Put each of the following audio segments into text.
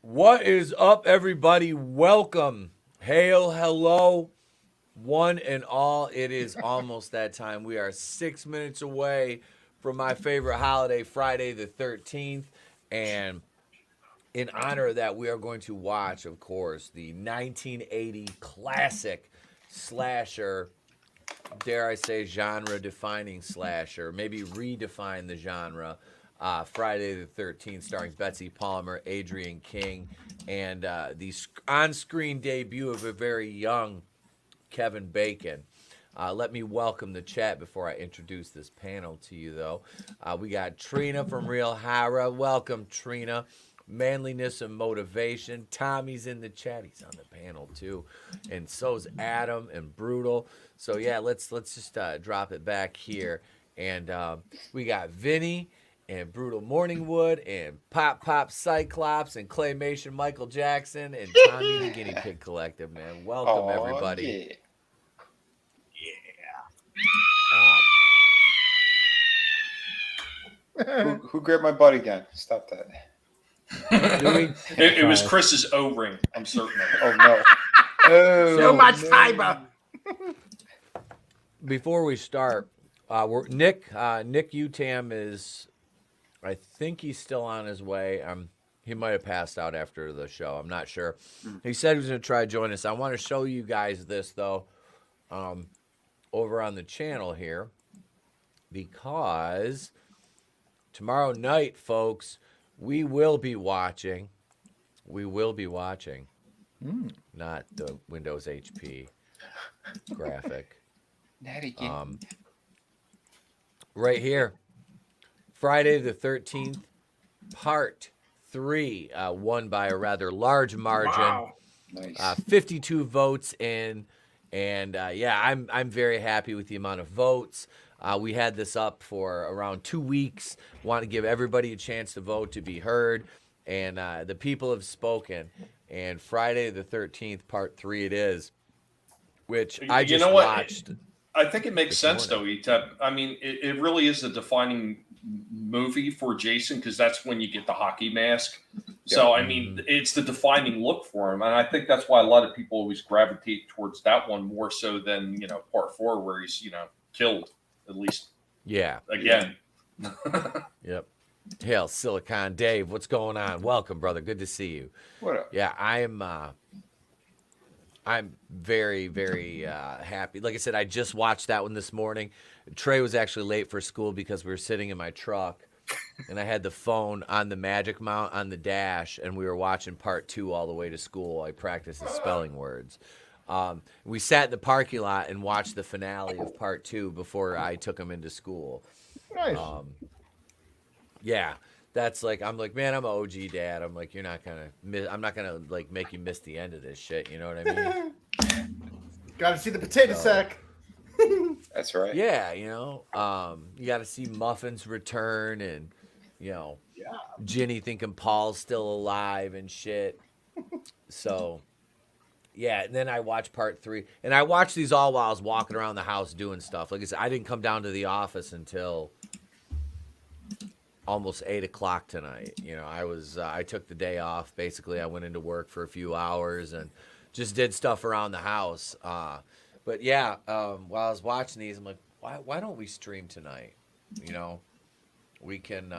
What is up, everybody? Welcome. Hail, hello, one and all. It is almost that time. We are 6 minutes away from my favorite holiday, Friday the 13th. And in honor of that, we are going to watch, of course, the 1980 classic slasher, dare I say, genre-defining slasher, maybe redefine the genre. Friday the 13th, starring Betsy Palmer, Adrienne King, and the on-screen debut of a very young Kevin Bacon. Let me welcome the chat before I introduce this panel to you, though. We got Trina from Real Hara. Welcome, Trina. Manliness and Motivation. Tommy's in the chat. He's on the panel, too. And so's Adam and Brutal. So, yeah, let's just drop it back here. And we got Vinny and Brutal Morningwood, and Pop Cyclops, and Claymation Michael Jackson, and Tommy the Guinea Pig Collective, man. Welcome, everybody. Yeah. Who grabbed my butt again? Stop that. It was Chris's O-ring. I'm certain of it. Oh, no. So much fiber. Before we start, Nick Utam is... I think he's still on his way. He might have passed out after the show. I'm not sure. He said he was going to try to join us. I want to show you guys this, though, over on the channel here, because tomorrow night, folks, we will be watching. Not the Windows HP graphic. Not again. Right here. Friday the 13th, Part 3, won by a rather large margin. Wow. Nice. 52 votes in, and yeah, I'm very happy with the amount of votes. We had this up for around 2 weeks. Want to give everybody a chance to vote, to be heard, and the people have spoken. And Friday the 13th, Part 3 it is, which I just watched. I think it makes sense, though, Etep. I mean, it really is a defining movie for Jason, because that's when you get the hockey mask. So, I mean, it's the defining look for him. And I think that's why a lot of people always gravitate towards that one more so than, Part 4, where he's, killed, at least. Yeah. Again. Yep. Hail, Silicon Dave. What's going on? Welcome, brother. Good to see you. What up? Yeah, I'm very, very happy. Like I said, I just watched that one this morning. Trey was actually late for school because we were sitting in my truck, and I had the phone on the magic mount on the dash, and we were watching Part 2 all the way to school. I practiced the spelling words. We sat in the parking lot and watched the finale of Part 2 before I took him into school. Nice. Yeah. That's like, I'm like, man, I'm an OG dad. I'm like, I'm not gonna like make you miss the end of this shit. You know what I mean? Got to see the potato sack. That's right. Yeah, you got to see Muffins return, and Ginny thinking Paul's still alive and shit. So, yeah. And then I watched Part 3, and I watched these all while I was walking around the house doing stuff. Like I said, I didn't come down to the office until almost 8 o'clock tonight. I took the day off. Basically, I went into work for a few hours and just did stuff around the house. But yeah, while I was watching these, I'm like, why don't we stream tonight? We can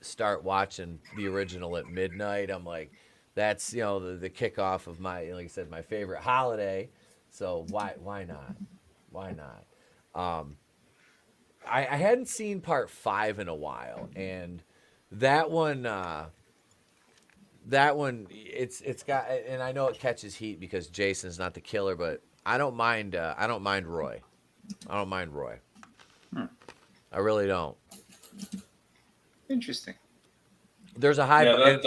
start watching the original at midnight. I'm like, that's the kickoff of my, like I said, my favorite holiday. So why not? Why not? I hadn't seen Part 5 in a while, and that one it's got, and I know it catches heat because Jason's not the killer, but I don't mind Roy. I really don't. Interesting. There's a high. Yeah,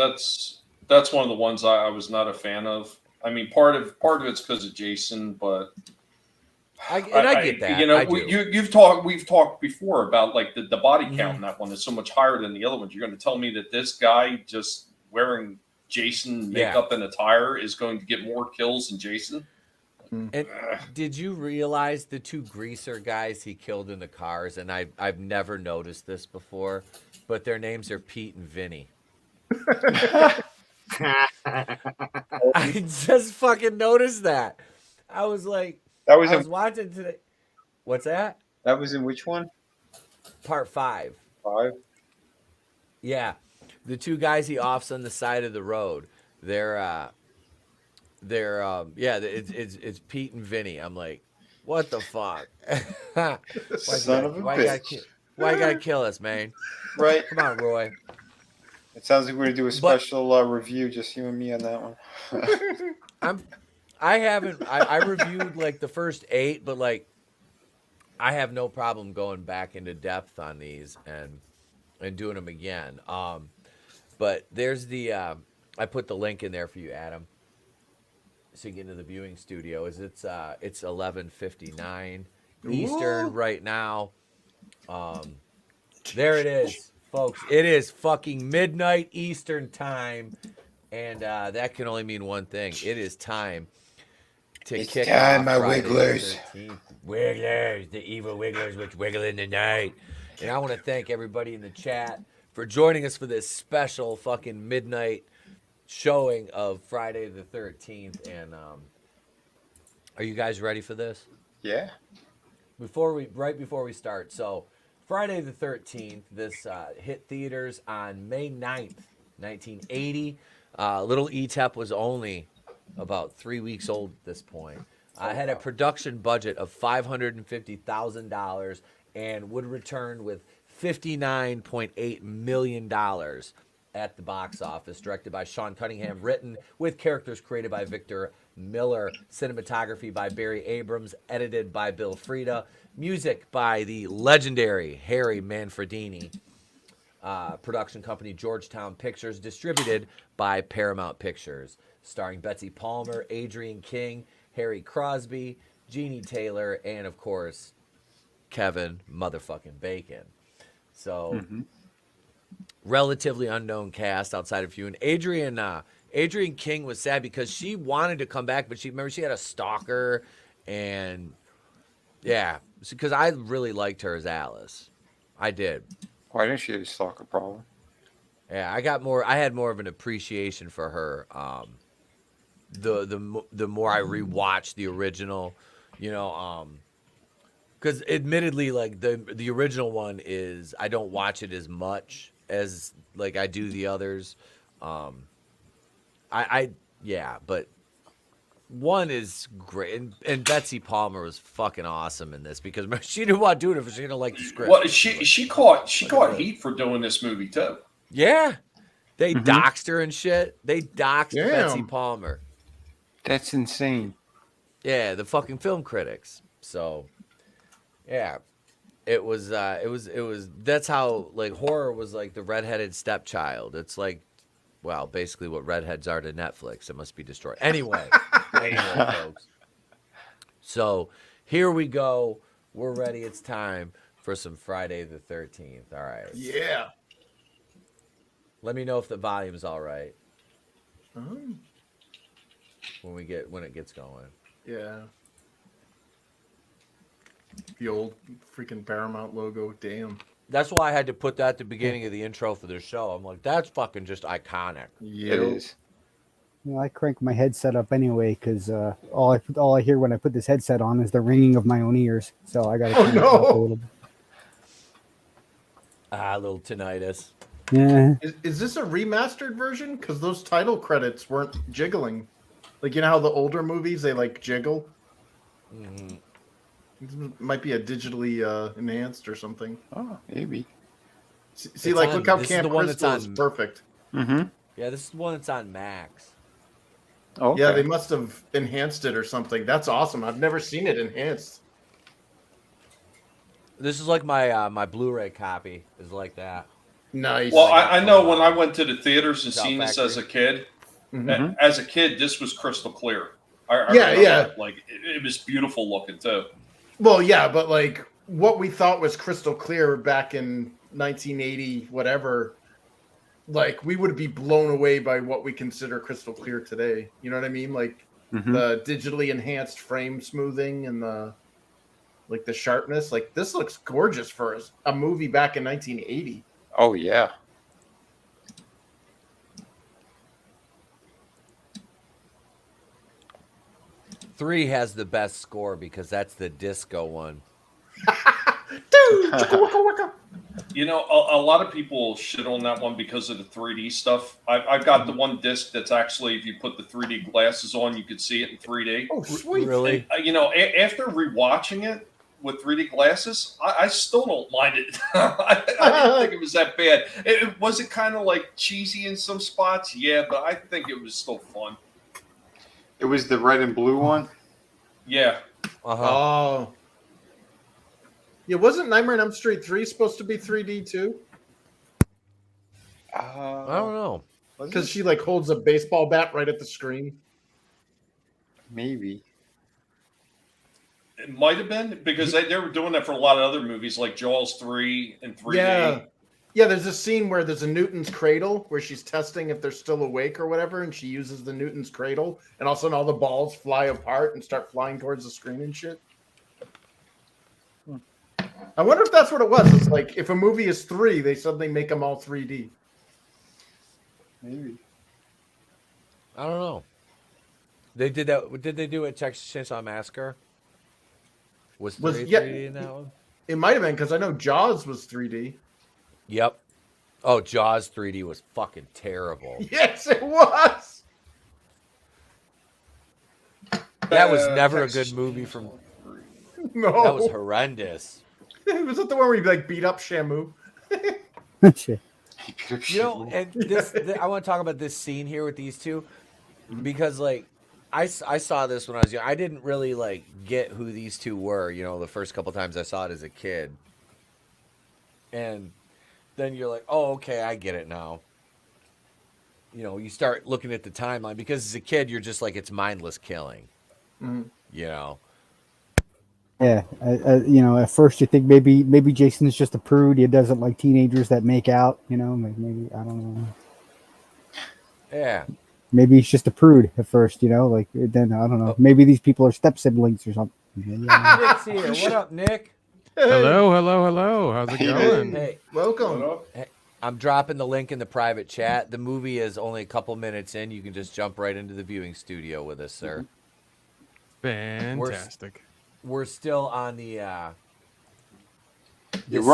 that's one of the ones I was not a fan of. I mean, part of it's because of Jason, but I get that. You know, I do. we've talked before about like the body count in that one is so much higher than the other ones. You're going to tell me that this guy just wearing Jason makeup and attire is going to get more kills than Jason? And did you realize the two greaser guys he killed in the cars? And I've never noticed this before, but their names are Pete and Vinny. I just fucking noticed that. I was like, I was watching today. What's that? That was in which one? Part 5. 5? Yeah. The two guys he offs on the side of the road. It's Pete and Vinny. I'm like, what the fuck? Son of a bitch. Why you gotta kill us, man? Right. Come on, Roy. It sounds like we're gonna do a special review, just you and me on that one. I reviewed like the first 8, but like I have no problem going back into depth on these and doing them again. But there's the I put the link in there for you, Adam, so you get into the viewing studio. It's 11:59 Eastern right now. There it is, folks. It is fucking midnight Eastern time, and that can only mean one thing. It is time to kick off my Friday wigglers. the 13th. Wigglers, the evil wigglers which wiggle in the night. And I want to thank everybody in the chat for joining us for this special fucking midnight showing of Friday the 13th. And are you guys ready for this? Yeah. Right before we start, so Friday the 13th, this hit theaters on May 9th, 1980. Little Etep was only about 3 weeks old at this point. I had a production budget of $550,000 and would return with $59.8 million at the box office. Directed by Sean Cunningham, written with characters created by Victor Miller, cinematography by Barry Abrams, edited by Bill Frieda, music by the legendary Harry Manfredini, production company Georgetown Pictures, distributed by Paramount Pictures, starring Betsy Palmer, Adrian King, Harry Crosby, Jeannie Taylor, and of course, Kevin motherfucking Bacon. So, relatively unknown cast outside of you. And Adrian King was sad because she wanted to come back, but she had a stalker, and yeah, because I really liked her as Alice. I did. Why didn't she have a stalker problem? Yeah, I had more of an appreciation for her. The more I rewatched the original, because admittedly, like the original one is, I don't watch it as much as like I do the others. But one is great, and Betsy Palmer was fucking awesome in this because she didn't want to do it if she didn't like the script. Well, she caught heat for doing this movie too. Yeah, they doxed her and shit. They doxed Damn. Betsy Palmer. That's insane. Yeah, the fucking film critics. So, yeah, it was. That's how like horror was like the redheaded stepchild. It's like, well, basically what redheads are to Netflix. It must be destroyed. Anyway, folks. So here we go. We're ready. It's time for some Friday the 13th. All right. Yeah. Let me know if the volume's all right. When it gets going. Yeah. The old freaking Paramount logo. Damn. That's why I had to put that at the beginning of the intro for the show. I'm like, that's fucking just iconic. Yeah. It is. I crank my headset up anyway because all I hear when I put this headset on is the ringing of my own ears. So I got to turn it up a little bit. A little tinnitus. Yeah. Is this a remastered version? Because those title credits weren't jiggling. Like, you know how the older movies, they like jiggle? Mm-hmm. It might be a digitally enhanced or something. Oh, maybe. See, like, look how this Camp is the one that's Crystal is on- perfect. Mm-hmm. Yeah, this is the one that's on Max. Okay. Yeah, they must have enhanced it or something. That's awesome. I've never seen it enhanced. This is like my my Blu-ray copy is like that. Nice. Well, I know when I went to the theaters and Shout seen this Factory. as a kid, Mhm. as a kid, this was crystal clear. I Yeah, remember yeah. it. Like it was beautiful looking too. Well, yeah, but like what we thought was crystal clear back in 1980, whatever, like we would be blown away by what we consider crystal clear today. You know what I mean? Like Mhm. the digitally enhanced frame smoothing and the sharpness. Like this looks gorgeous for a movie back in 1980. Oh yeah. Three has the best score because that's the disco one. Dude, chicka wicka wicka. You know, a lot of people shit on that one because of the 3D stuff. I've got the one disc that's actually, if you put the 3D glasses on, you could see it in 3D. Oh, sweet. Really? And, you know, after rewatching it with 3D glasses, I still don't mind it. I didn't think it was that bad. Was it kind of like cheesy in some spots? Yeah, but I think it was still fun. It was the red and blue one. Yeah. Uh-huh. Oh. Yeah, wasn't Nightmare on Elm Street 3 supposed to be 3D too? I don't know. Because she like holds a baseball bat right at the screen. Maybe. It might have been because they were doing that for a lot of other movies like Jaws 3 and 3D. Yeah. Yeah, there's a scene where there's a Newton's cradle where she's testing if they're still awake or whatever, and she uses the Newton's cradle, and all of a sudden all the balls fly apart and start flying towards the screen and shit. I wonder if that's what it was. It's like if a movie is 3, they suddenly make them all 3D. Maybe. I don't know. They did that. Did they do it? Texas Chainsaw Massacre. Was 3D in that one? It might have been because I know Jaws was 3D. Yep. Oh, Jaws 3D was fucking terrible. Yes, it was. That was never a Texas good movie from. No, That was horrendous. was that the one where you like beat up Shamu? Shit. You know, and I want to talk about this scene here with these two because, like, I saw this when I was young. I didn't really like get who these two were. You know, the first couple times I saw it as a kid, and then you're like, oh, okay, I get it now. You know, you start looking at the timeline because as a kid, you're just like, it's mindless killing. Mhm. You know. Yeah, you know, at first you think maybe Jason's just a prude. He doesn't like teenagers that make out. You know, maybe I don't know. Yeah. Maybe he's just a prude at first. You know, like then I don't know. Maybe these people are step siblings or something. Maybe, Nick's here. What up, Nick? Hello. How's it going? Hey, Welcome. I'm dropping the link in the private chat. The movie is only a couple minutes in. You can just jump right into the viewing studio with us, sir. Fantastic. We're still on the We're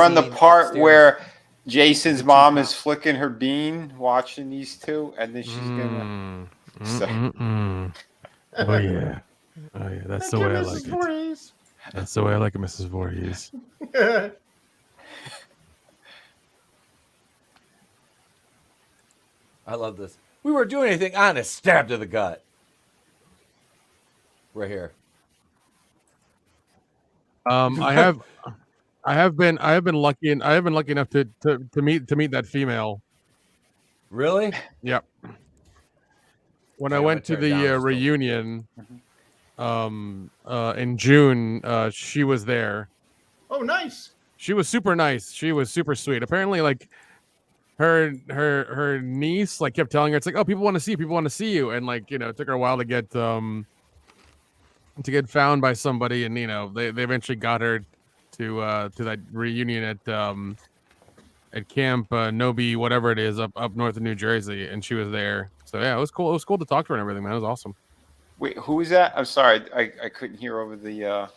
on the scene part upstairs. where Jason's mom is flicking her bean, watching these two, and then she's gonna. Oh yeah. That's the way I like it. That's the way I like it, Mrs. Voorhees. I love this. We weren't doing anything honest. Stab to the gut. Right here. I have been lucky enough to meet that female. Really? Yep. When Okay, I I'm went to gonna turn it the down still. reunion in June, she was there. Oh, nice. She was super nice. She was super sweet. Apparently, like her niece like kept telling her, it's like, oh, people want to see you, and like, you know, it took her a while to get found by somebody, and you know, they eventually got her to that reunion at Camp Nobi, whatever it is, up north of New Jersey, and she was there. So yeah, it was cool. It was cool to talk to her and everything, man. It was awesome. Wait, who is that? I'm sorry, I couldn't hear over the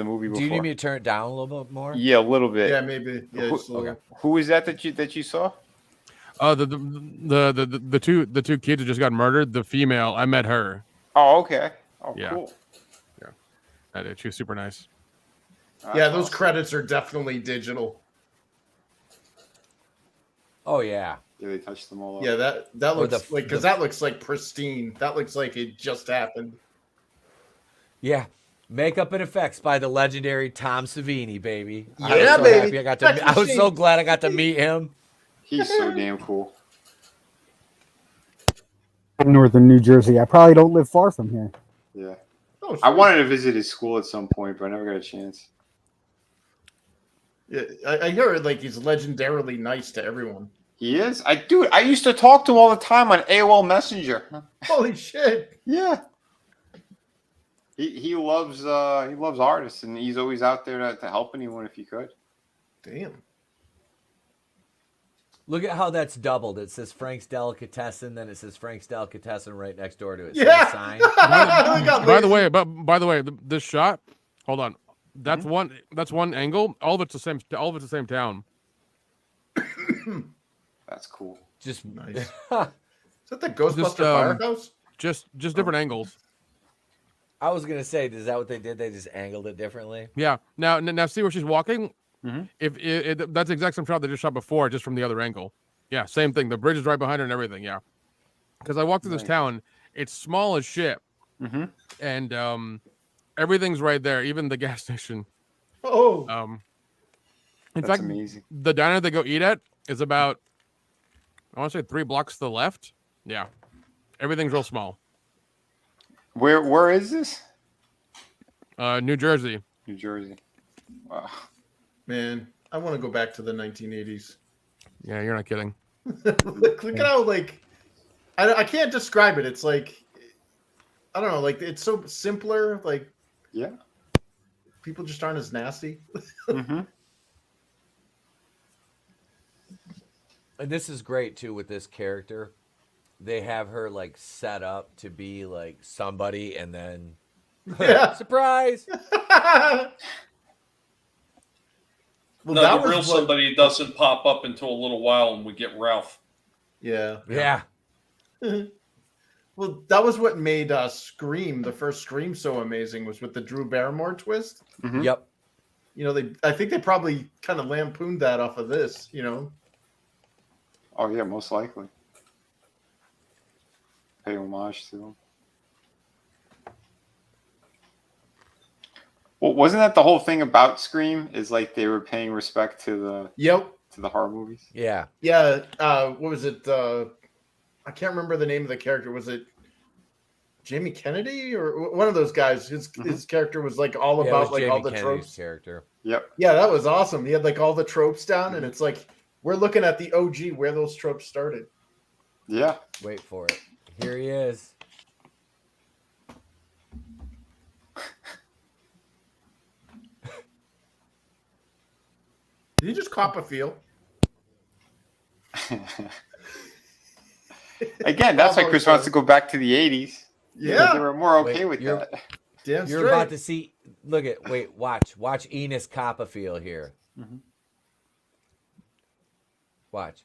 movie before. Do you need me to turn it down a little bit more? Yeah, a little bit. Yeah, maybe. Yeah, Who, just a little. who is that you saw? The two kids who just got murdered. The female, I met her. Oh, okay. Oh, Yeah. cool. She was super nice. Yeah, those credits are definitely digital. Oh yeah. Yeah, they touched them all up. Yeah, that Or looks the- like because that looks like pristine. That looks like it just happened. Yeah. Makeup and effects by the legendary Tom Savini, baby. Yeah, baby. I was so glad I got to meet him. He's so damn cool. In northern New Jersey. I probably don't live far from here. Yeah. Oh, I sweet. wanted to visit his school at some point, but I never got a chance. Yeah, I hear it like he's legendarily nice to everyone. He is? I used to talk to him all the time on AOL Messenger. Holy shit. Yeah. He loves artists, and he's always out there to help anyone if he could. Damn. Look at how that's doubled. It says Frank's Delicatessen, then it says Frank's Delicatessen right next door to it. So Yeah. the sign. By the way, this shot. Hold on. That's one. That's one angle. All of it's the same. All of it's the same town. That's cool. Just Nice. Is that the Ghostbuster firehouse? Just different angles. I was gonna say, is that what they did? They just angled it differently. Yeah. Now see where she's walking. Mhm. If that's the exact same shot they just shot before, just from the other angle. Yeah, same thing. The bridge is right behind her and everything. Yeah. Because I walked through this Nice. town. It's small as shit, Mm-hmm. and everything's right there, even the gas station. Oh. In That's fact, amazing. the diner they go eat at is about, I want to say 3 blocks to the left. Yeah, everything's real small. Where is this? New Jersey. New Jersey. Wow. Man, I want to go back to the 1980s. Yeah, you're not kidding. Look at how, like, I can't describe it. It's like, I don't know, like, it's so simpler. Like, Yeah. people just aren't as nasty. Mm-hmm. And this is great too with this character. They have her like set up to be like somebody, and then Yeah. surprise. Well, No, that the was real what- somebody doesn't pop up until a little while, and we get Ralph. Yeah. Yeah. Well, that was what made Scream, the first Scream, so amazing, was with the Drew Barrymore twist. Mhm. Yep. You know, I think they probably kind of lampooned that off of this, you know? Oh yeah, most likely. Pay homage to him. Well, wasn't that the whole thing about Scream? Is like they were paying respect to Yep. the horror movies. Yeah. Yeah. What was it? I can't remember the name of the character. Was it Jamie Kennedy or one of those guys? His character was like all Yeah, it about was like Jamie all the Kennedy's tropes. character. Yep. Yeah, that was awesome. He had like all the tropes down, and it's like we're looking at the OG where those tropes started. Yeah. Wait for it. Here he is. Did you just cop a feel? Again, that's why Almost Chris wants to go back to the 80s. Yeah. They were more okay Wait, with you're- that. Damn You're straight. about to see. Look at. Wait. Watch Enos Copperfield here. Mhm. Watch.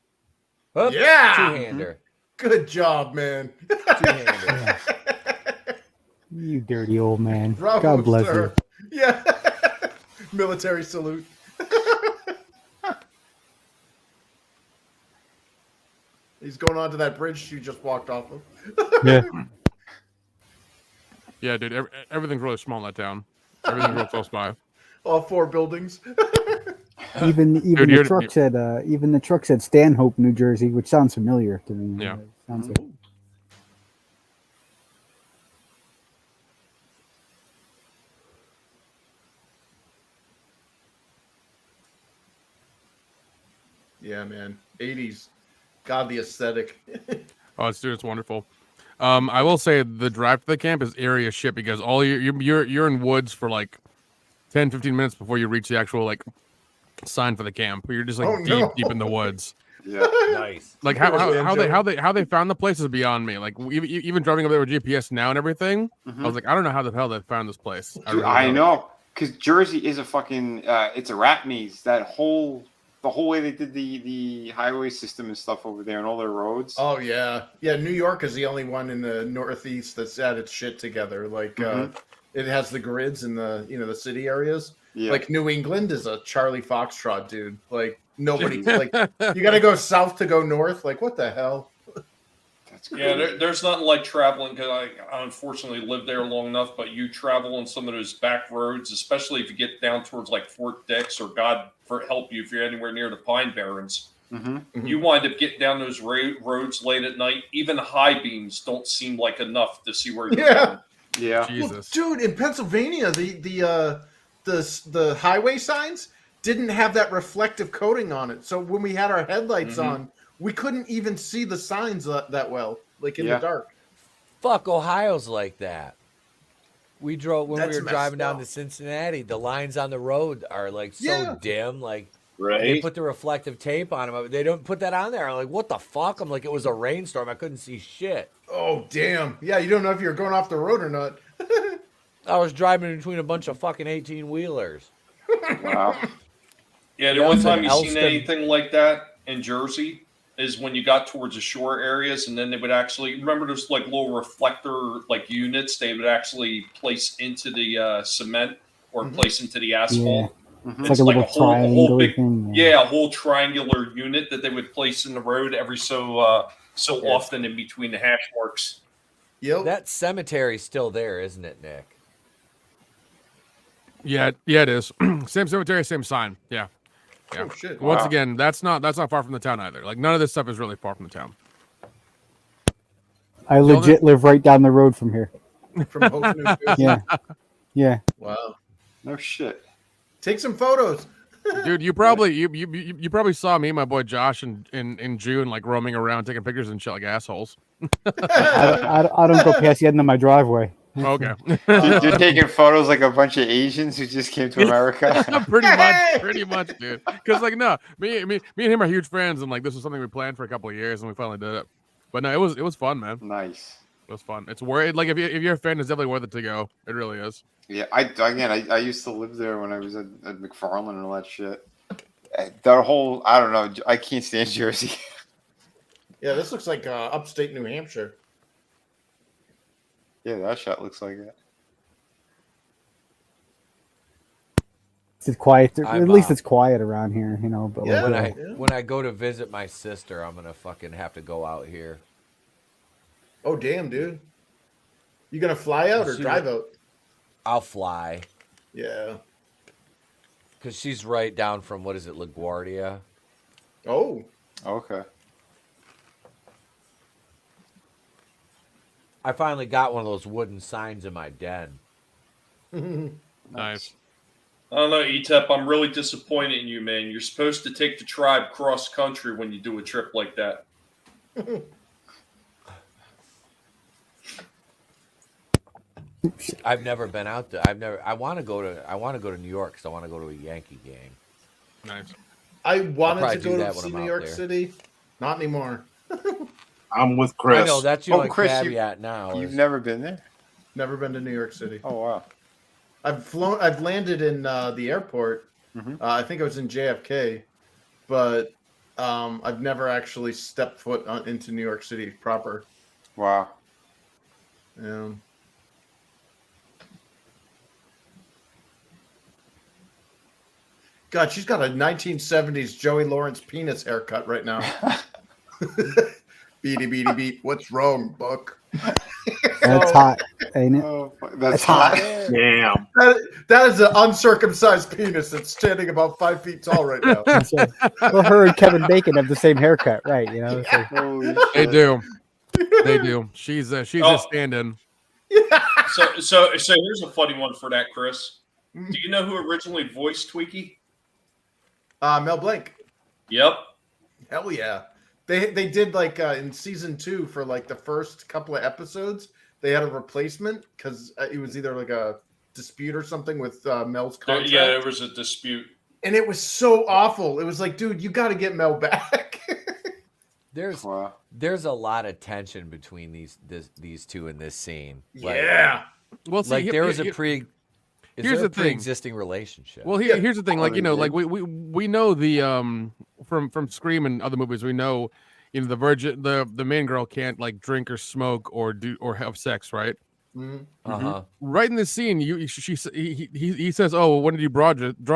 Oop, Yeah! Two-hander. Good job, man. Two-hander. You dirty old man. Bravo, God bless sir. you. Yeah. Military salute. He's going onto that bridge you just walked off of. Yeah. Yeah, dude. Everything's really small in that town. Everything's real close by. All 4 buildings. Even Dude, the truck said Stanhope, New Jersey, which sounds familiar to me. Yeah. Sounds like, Yeah, man. 80s. God, the aesthetic. Oh, it's wonderful. I will say the drive to the camp is eerie as shit because all you're in woods for like 10, 15 minutes before you reach the actual like sign for the camp. You're just like Oh, no. deep in the woods. Yeah. Nice. Like how they found the place is beyond me. Like even driving up there with GPS now and everything, I was like, I don't know how the hell they found this place. Dude, I know, because Jersey is a fucking it's a rat maze. The whole way they did the highway system and stuff over there and all their roads. Oh, yeah. Yeah, New York is the only one in the Northeast that's had its shit together. Like, it has the grids in the, the city areas. Yeah. Like, New England is a Charlie Foxtrot, dude. Like, nobody, like, you got to go south to go north. Like, what the hell? That's cool. Yeah, there's nothing like traveling because I unfortunately lived there long enough. But you travel on some of those back roads, especially if you get down towards like Fort Dix, or God for help you if you're anywhere near the Pine Barrens. Mm-hmm. You wind up getting down those roads late at night. Even high beams don't seem like enough to see where you're going. Yeah. Jesus. Well, dude, in Pennsylvania, the highway signs didn't have that reflective coating on it. So when we had our headlights on, we couldn't even see the signs that well, like in the dark. Fuck, Ohio's like that. We drove when we That's were driving messed down up. to Cincinnati. The lines on the road are like so dim. Like they Right. put the reflective tape on them. They don't put that on there. I'm like, what the fuck? I'm like, it was a rainstorm. I couldn't see shit. Oh, damn. Yeah, you don't know if you're going off the road or not. I was driving between a bunch of fucking 18-wheelers. Wow. Yeah, the Yeah, only it's time in you've seen Elston. anything like that in Jersey is when you got towards the shore areas, and then they would actually remember those like little reflector like units they would actually place into the cement or place into the asphalt. It's like a little triangle thing. A whole triangular unit that they would place in the road every so often in between the hash marks. Yep. That cemetery's still there, isn't it, Nick? Yeah, it is. Same cemetery, same sign. Yeah. Oh, shit. Once Wow. again, that's not far from the town either. Like none of this stuff is really far from the town. I legit live right down the road from here. From Hope, New Jersey. Yeah. Yeah. Wow. No shit. Take some photos. Dude, you probably you probably saw me and my boy Josh in June like roaming around taking pictures and shit like assholes. I don't go past the end of my driveway. Okay. You're taking photos like a bunch of Asians who just came to America. pretty much, dude. Because like no, me and him are huge friends, and like this was something we planned for a couple of years, and we finally did it. But no, it was fun, man. Nice. It was fun. It's worth it. Like if you're a fan, it's definitely worth it to go. It really is. Yeah, I used to live there when I was at McFarland and all that shit. That whole, I don't know, I can't stand Jersey. Yeah, this looks like upstate New Hampshire. Yeah, that shot looks like it. It's quiet. I'm, At least it's quiet around here, you know. But Yeah. like, When I go to visit my sister, I'm gonna fucking have to go out here. Oh, damn, dude. You gonna fly out or See drive what- out? I'll fly Yeah. because she's right down from what is it, LaGuardia? Oh. Okay. I finally got one of those wooden signs in my den. Nice. I don't know, Etep. I'm really disappointed in you, man. You're supposed to take the tribe cross country when you do a trip like that. I've never been out there. I want to go to New York because I want to go to a Yankee game. Nice. I wanted probably to do go that to when see I'm New out York there. City. Not anymore. I'm with Chris. I know that's the Oh, only Chris, caveat now. You've is- never been there? Never been to New York City. Oh, wow. I've landed in the airport. Mhm. I think I was in JFK, but I've never actually stepped foot into New York City proper. Wow. God, she's got a 1970s Joey Lawrence penis haircut right now. Beady beady beat. What's wrong, Buck? that's hot, ain't it? Oh, that's It's hot. Damn. That is an uncircumcised penis that's standing about 5 feet tall right now. So, well, her and Kevin Bacon have the same haircut, right? You know. So, Holy They shit. do. They do. She's a stand-in. So here's a funny one for that, Chris. Do you know who originally voiced Tweaky? Mel Blanc. Yep. Hell yeah. They did like in season 2 for like the first couple of episodes, they had a replacement because it was either like a dispute or something with Mel's contract. Yeah, there was a dispute. And it was so awful. It was like, dude, you got to get Mel back. Wow. There's a lot of tension between these two in this scene. Like, Yeah. Well, see, like there was a here's here's the a thing. pre-existing relationship. Well, Yeah. here's the thing. Like, you know, like we know the from Scream and other movies, we know, you know, the main girl can't like drink or smoke or have sex, right? Mhm. uh-huh. Right in this scene, he says, "Oh, when did you draw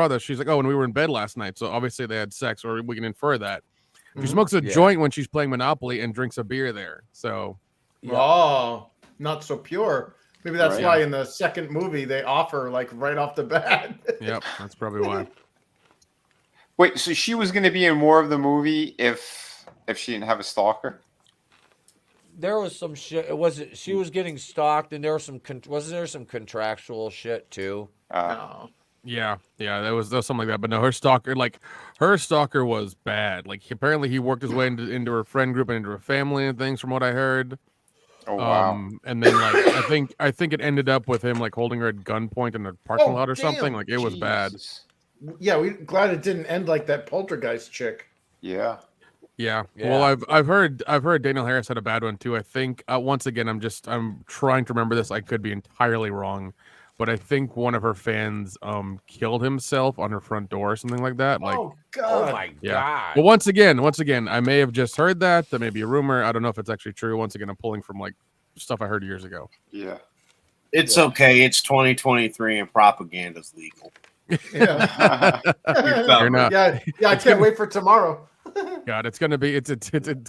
this?" She's like, "Oh, when we were in bed last night." So obviously they had sex, or we can infer that. She smokes a Yeah. joint when she's playing Monopoly and drinks a beer there. So Yeah. Oh, not so pure. Maybe that's Right. why in the second movie they offer like right off the bat. yep, that's probably why. Wait, so she was going to be in more of the movie if she didn't have a stalker? There was some shit. It wasn't. She was getting stalked, and there was some. Wasn't there some contractual shit too? Oh. Yeah, that was something like that. But no, her stalker was bad. Like apparently he worked his way into her friend group and into her family and things, from what I heard. Oh wow! And then like I think it ended up with him like holding her at gunpoint in a parking lot or something. damn. Like it was bad. Jesus. Yeah, we're glad it didn't end like that poltergeist chick. Yeah. Yeah. Yeah. Well, I've heard Daniel Harris had a bad one too. I think once again I'm trying to remember this. I could be entirely wrong, but I think one of her fans killed himself on her front door or something like that. Like Oh Oh God! my yeah. god! But once again, I may have just heard that. That may be a rumor. I don't know if it's actually true. Once again, I'm pulling from like stuff I heard years ago. Yeah. It's okay. It's 2023 and propaganda's legal. Yeah, You're not. yeah. I can't wait for tomorrow. God, it's gonna be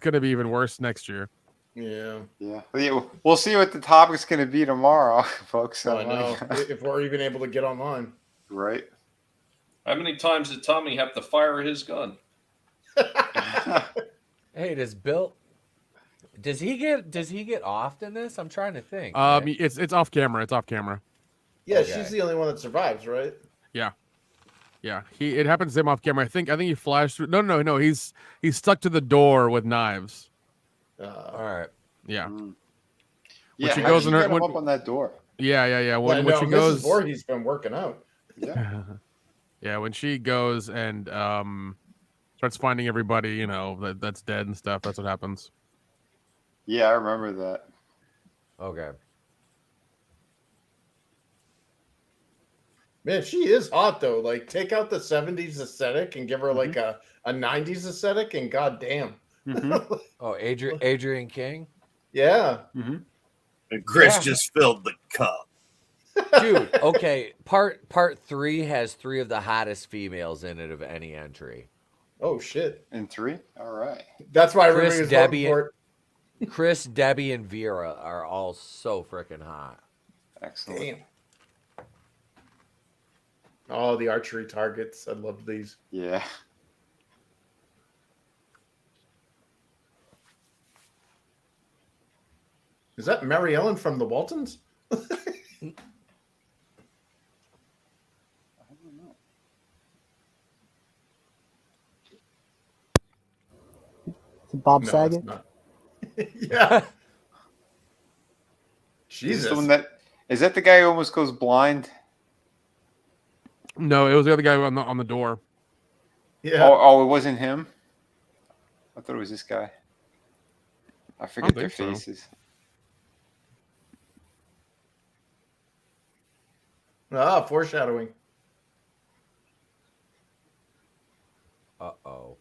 gonna be even worse next year. Yeah, Yeah. We'll see what the topic's going to be tomorrow, folks. I know. If we're even able to get online. Right. How many times did Tommy have to fire his gun? Hey, does Bill? Does he get off in this? I'm trying to think. It's off camera. It's off camera. Yeah, Okay. she's the only one that survives, right? Yeah. It happens to him off camera. I think he flashed through. No. He's stuck to the door with knives. All right. Yeah. Yeah. she How goes did in she her- get him when- up on that door? Yeah. When no, she Mrs. goes. Voorhees been working out. Yeah. Yeah, when she goes and starts finding everybody, that's dead and stuff. That's what happens. Yeah, I remember that. Okay. Man, she is hot though. Like, take out the 70s aesthetic and give her like a 90s aesthetic, and goddamn. Mm-hmm. Oh, Adrian King, Yeah. Mm-hmm. And Chris Yeah. just filled the cup. dude. Okay, part 3 has 3 of the hottest females in it of any entry. Oh shit. In 3? All right. That's why Chris, everybody was Debbie, voting for it. Chris, Debbie, and Vera are all so freaking hot. Excellent. Damn. Oh, the archery targets. I love these. Yeah. Is that Mary Ellen from the Waltons? Is it Bob No, Saget? it's not. Yeah. Is Jesus. this the one is that the guy who almost goes blind? No, it was the other guy on the door. Yeah. Oh, it wasn't him? I thought it was this guy. I forget their think so. faces. Ah, foreshadowing. Uh-oh.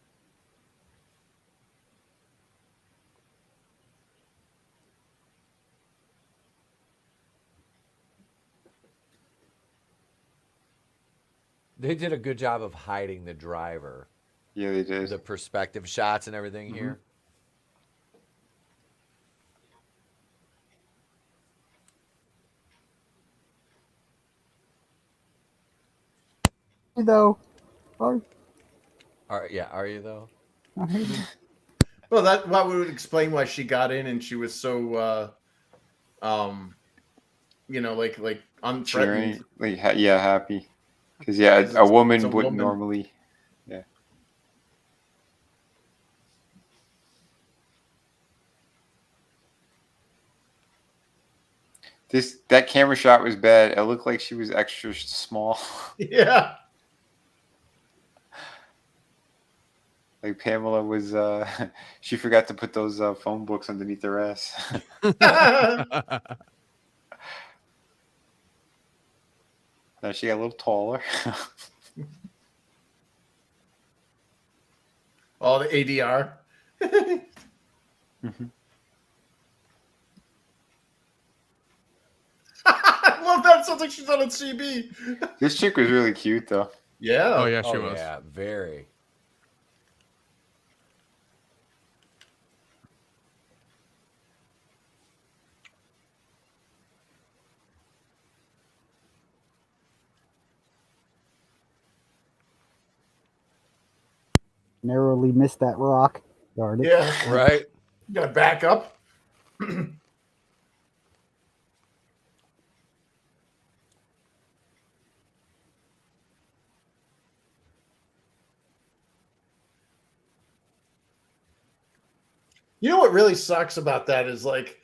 They did a good job of hiding the driver, Yeah, they did. the perspective shots and everything Mm-hmm. here. Though. Or, Are you though? Well, that would explain why she got in and she was so, like unthreatened. Cheering, like, happy. Because a It's a woman wouldn't woman. normally. Yeah. That camera shot was bad. It looked like she was extra small. Yeah. Like Pamela was. She forgot to put those phone books underneath her ass. Now she got a little taller. All the ADR. Mm-hmm. I love that. It sounds like she's on a CB. This chick was really cute, though. Yeah. Oh yeah, she Oh was. yeah, very. Narrowly missed that rock. Darn it. Yeah. Right? You gotta back up. You know what really sucks about that is like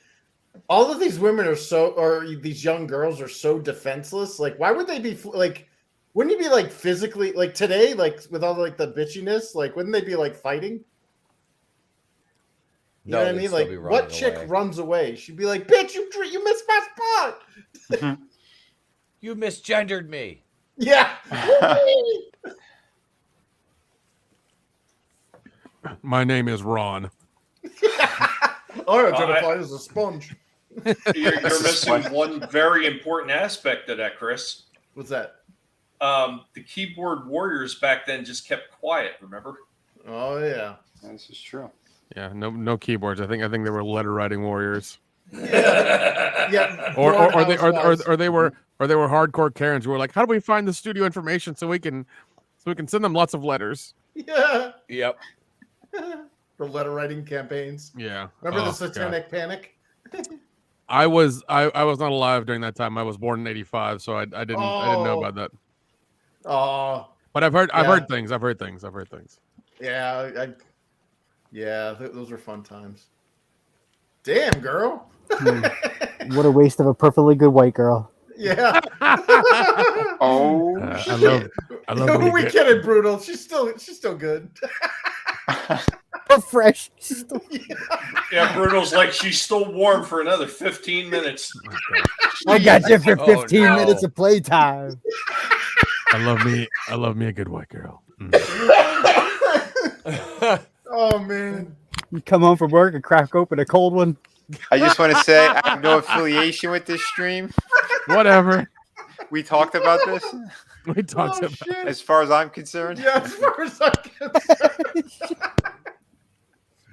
all of these women are so, or these young girls are so defenseless. Like, why would they be like? Wouldn't you be like physically like today, like with all like the bitchiness? Like, wouldn't they be like fighting? You know what I they'd mean? still Like, be what running chick away. runs away? She'd be like, "Bitch, you missed my spot." You misgendered me. Yeah. My name is Ron. All right, identify as a sponge. You're missing one very important aspect of that, Chris. What's that? The keyboard warriors back then just kept quiet. Remember? Oh yeah. This is true. Yeah, no keyboards. I think they were letter writing warriors. Yeah. Or they were hardcore Karens who were like, how do we find the studio information so we can send them lots of letters? Yeah. Yep. The letter writing campaigns. Yeah. Remember the Oh, Satanic Panic? I was not alive during that time. I was born in '85, so I didn't know about that. Oh. But I've heard things. Yeah. Those are fun times. Damn, girl. What a waste of a perfectly good white girl. Yeah. Oh, I love. We kidding, brutal. She's still good. Fresh. Yeah, Bruno's like, she's still warm for another 15 minutes. I got you for 15 no. minutes of playtime. I love me a good white girl. Oh man. You come home from work and crack open a cold one. I just want to say I have no affiliation with this stream. Whatever. We talked about this. We talked about. Shit. As far as I'm concerned. Yeah, as far as I'm concerned.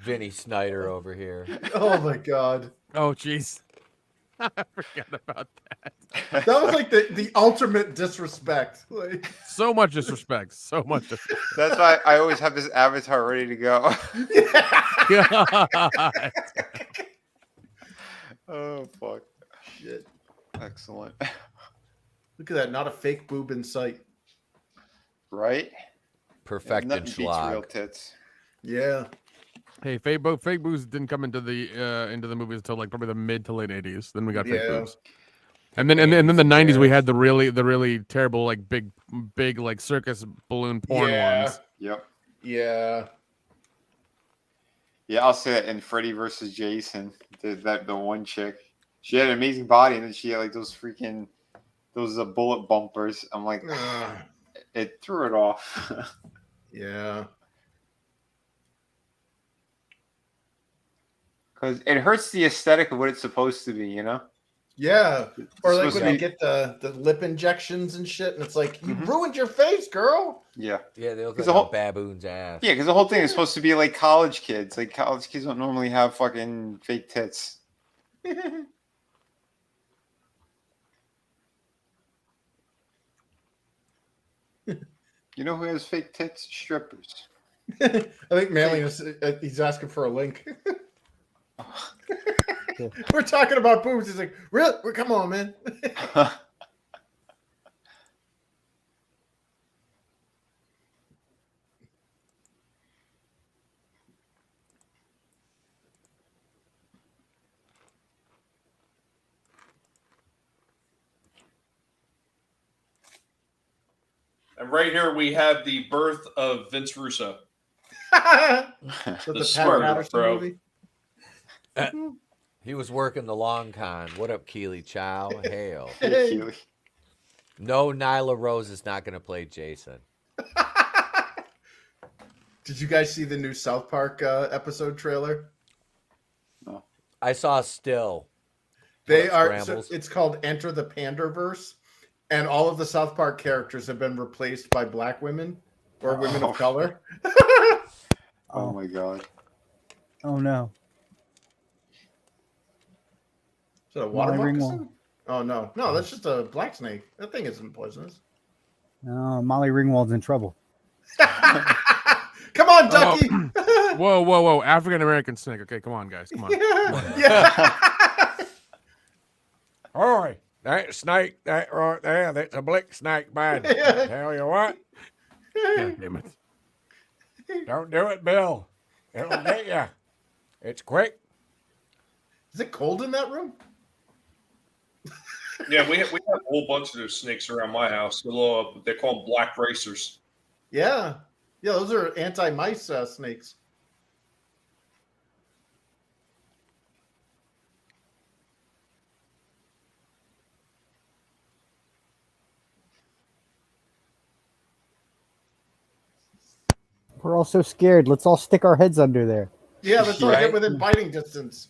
Vinny Snyder over here. Oh my god. Oh jeez. I forgot about that. That was like the ultimate disrespect. Like, So much disrespect. So much disrespect. That's why I always have this avatar ready to go. God. Oh fuck. shit. Excellent. Look at that, not a fake boob in sight. Right? Perfect Nothing and beats real schlag. tits. Yeah. Hey, fake boobs didn't come into the movies until like probably the mid to late '80s. Then we got fake Yeah. boobs, and then the '90s we Yeah. had the really terrible like big like circus balloon porn ones. Yep. Yeah. Yeah, I'll say that in Freddy versus Jason. The one chick. She had an amazing body, and then she had like those bullet bumpers. I'm like, Ugh. it threw it off. Yeah. Because it hurts the aesthetic of what it's supposed to be, you know? Yeah. Or like supposed when to they be- get the lip injections and shit, and it's like, you Mhm. ruined your face, girl. Yeah. Yeah, they look 'Cause like the a whole- baboon's ass. Yeah, because the whole thing is supposed to be like college kids. Like college kids don't normally have fucking fake tits. You know who has fake tits? Strippers. I think Manly is he's asking for a link. We're talking about boobs. He's like, really? Come on, man. And right here we have the birth of Vince Russo. With The the Pat swear, Patterson bro. movie. He was working the long con. What up, Keely Chow? Hail. Hey, Keely. No, Nyla Rose is not going to play Jason. Did you guys see the new South Park episode trailer? I saw still. They What, are. So Scrambles? it's called Enter the Panderverse, and all of the South Park characters have been replaced by black women or women Oh. of color. Oh my god. Oh no. Is it a water Molly moccasin? Ringwald. Oh no, that's just a black snake. That thing isn't poisonous. No, Molly Ringwald's in trouble. Come on, Ducky. Whoa. African American snake. Okay, come on, guys. Come on. Yeah. All right. That snake, that right there, that's a blick snake, bud. Tell you what, God damn it. don't do it, Bill. It'll get you. It's quick. Is it cold in that room? Yeah, we have a whole bunch of those snakes around my house. They call them black racers. Yeah. Yeah, those are anti-mice snakes. We're all so scared. Let's all stick our heads under there. Yeah, let's all Right. get within biting distance.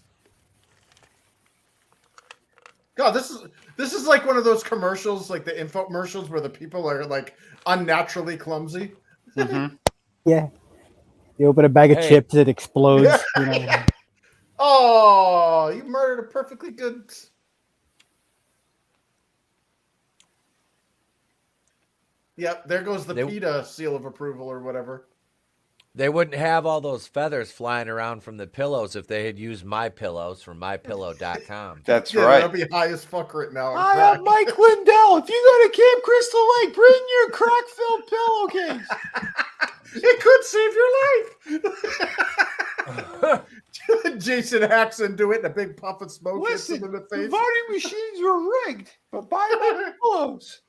God, this is like one of those commercials, like the infomercials where the people are like unnaturally clumsy. Mhm. Yeah. You open a bag of Hey. chips, it explodes. You know. Oh, you murdered a perfectly good. Yep, there goes the They- PETA seal of approval or whatever. They wouldn't have all those feathers flying around from the pillows if they had used my pillows from mypillow.com. That's Yeah, right. that'll be high as fuck right now. I am Mike Lindell. If you go to Camp Crystal Lake, bring your crack-filled pillowcase. It could save your life. Jason hacks into it, and a big puff of smoke hits him in the face. voting machines were rigged, but buy my pillows.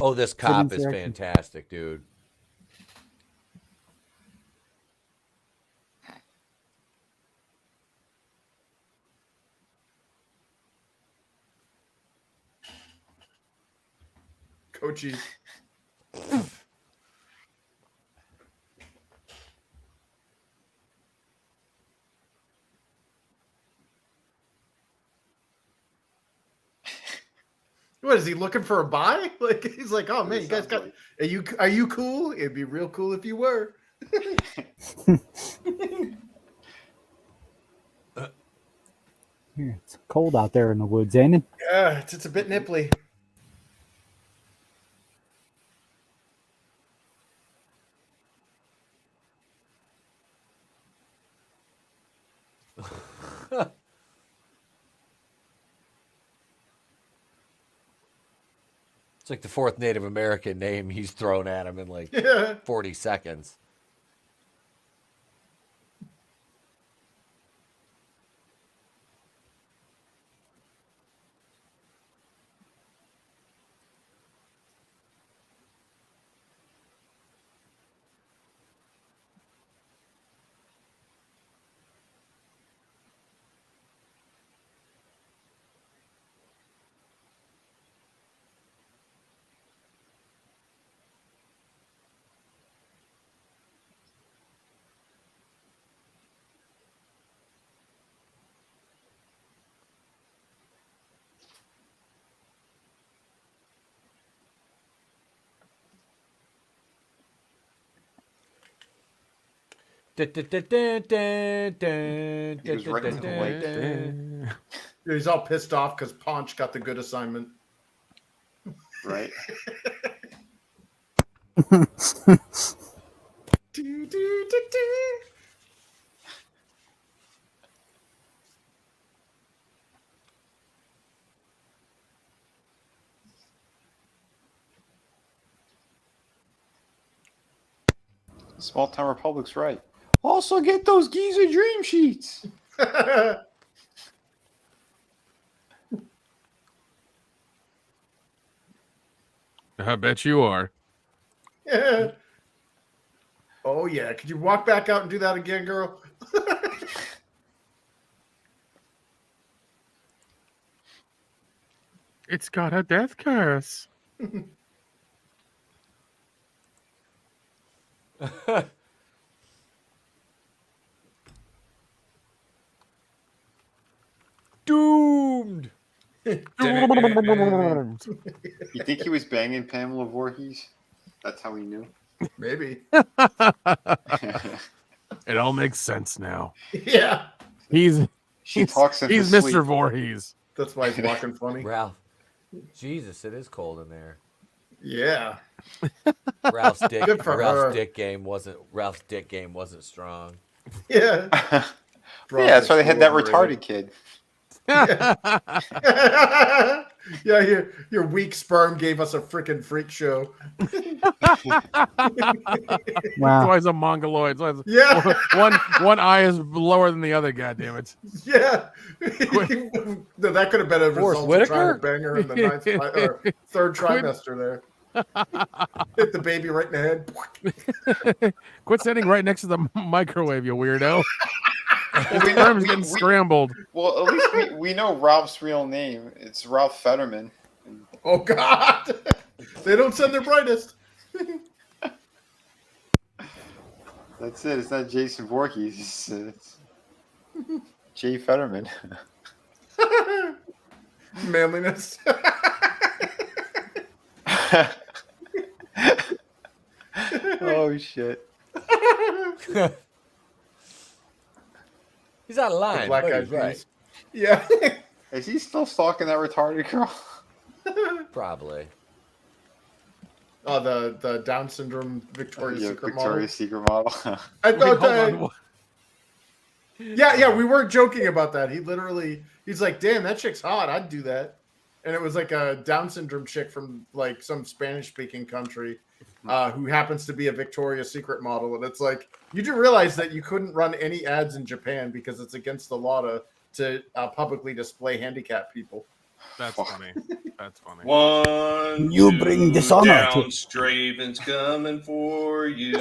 Oh, this cop is insurrection. fantastic, dude. Coachy. What is he looking for a buy? Like he's like, oh man, you guys got are you cool? It'd be real cool if you were. Here, it's cold out there in the woods, ain't it? Yeah, it's a bit nipply. It's like the fourth Native American name he's thrown at him in like Yeah. 40 seconds. He was right into the lake. He's all pissed off because Paunch got the good assignment. Right. Do, do, do, do. Small Town Republic's right. Also get those Giza dream sheets. I bet you are. Yeah. Oh yeah. Could you walk back out and do that again, girl? It's got a death curse. Doomed. You think he was banging Pamela Voorhees? That's how he knew. Maybe. It all makes sense now. Yeah. He's talks in he's his Mr. sleep. Voorhees. That's why he's walking funny. Ralph. Jesus, it is cold in there. Yeah. Ralph's dick Good for her. Ralph's dick game wasn't strong. Yeah. Yeah, that's why they had that retarded kid. Yeah. Yeah, your weak sperm gave us a freaking freak show. Wow. Why is a mongoloid? Why is- Yeah. one eye is lower than the other. God damn it! Yeah. No, that could have been a Forrest result of trying Whitaker? to bang her in the third trimester there. Hit the baby right in the head. Quit sitting right next to the microwave, you weirdo. Well, His sperm's getting scrambled. Well, at least we know Ralph's real name. It's Ralph Fetterman. Oh, God. They don't send their brightest. That's it. It's not Jason Voorhees. It's Jay Fetterman. Manliness. Oh, shit. He's out of line. Black but Eyed he's right. Peas. Yeah. Is he still stalking that retarded girl? Probably. Oh, the Down syndrome Victoria's Secret Victoria's Secret model. model. I Wait, thought hold that. on. Yeah, we weren't joking about that. He's like, damn, that chick's hot. I'd do that. And it was like a Down syndrome chick from like some Spanish speaking country who happens to be a Victoria's Secret model. And it's like, you do realize that you couldn't run any ads in Japan because it's against the law to publicly display handicapped people. That's funny. That's funny. One, You two, bring dishonor to- AngelousDraven's coming for you.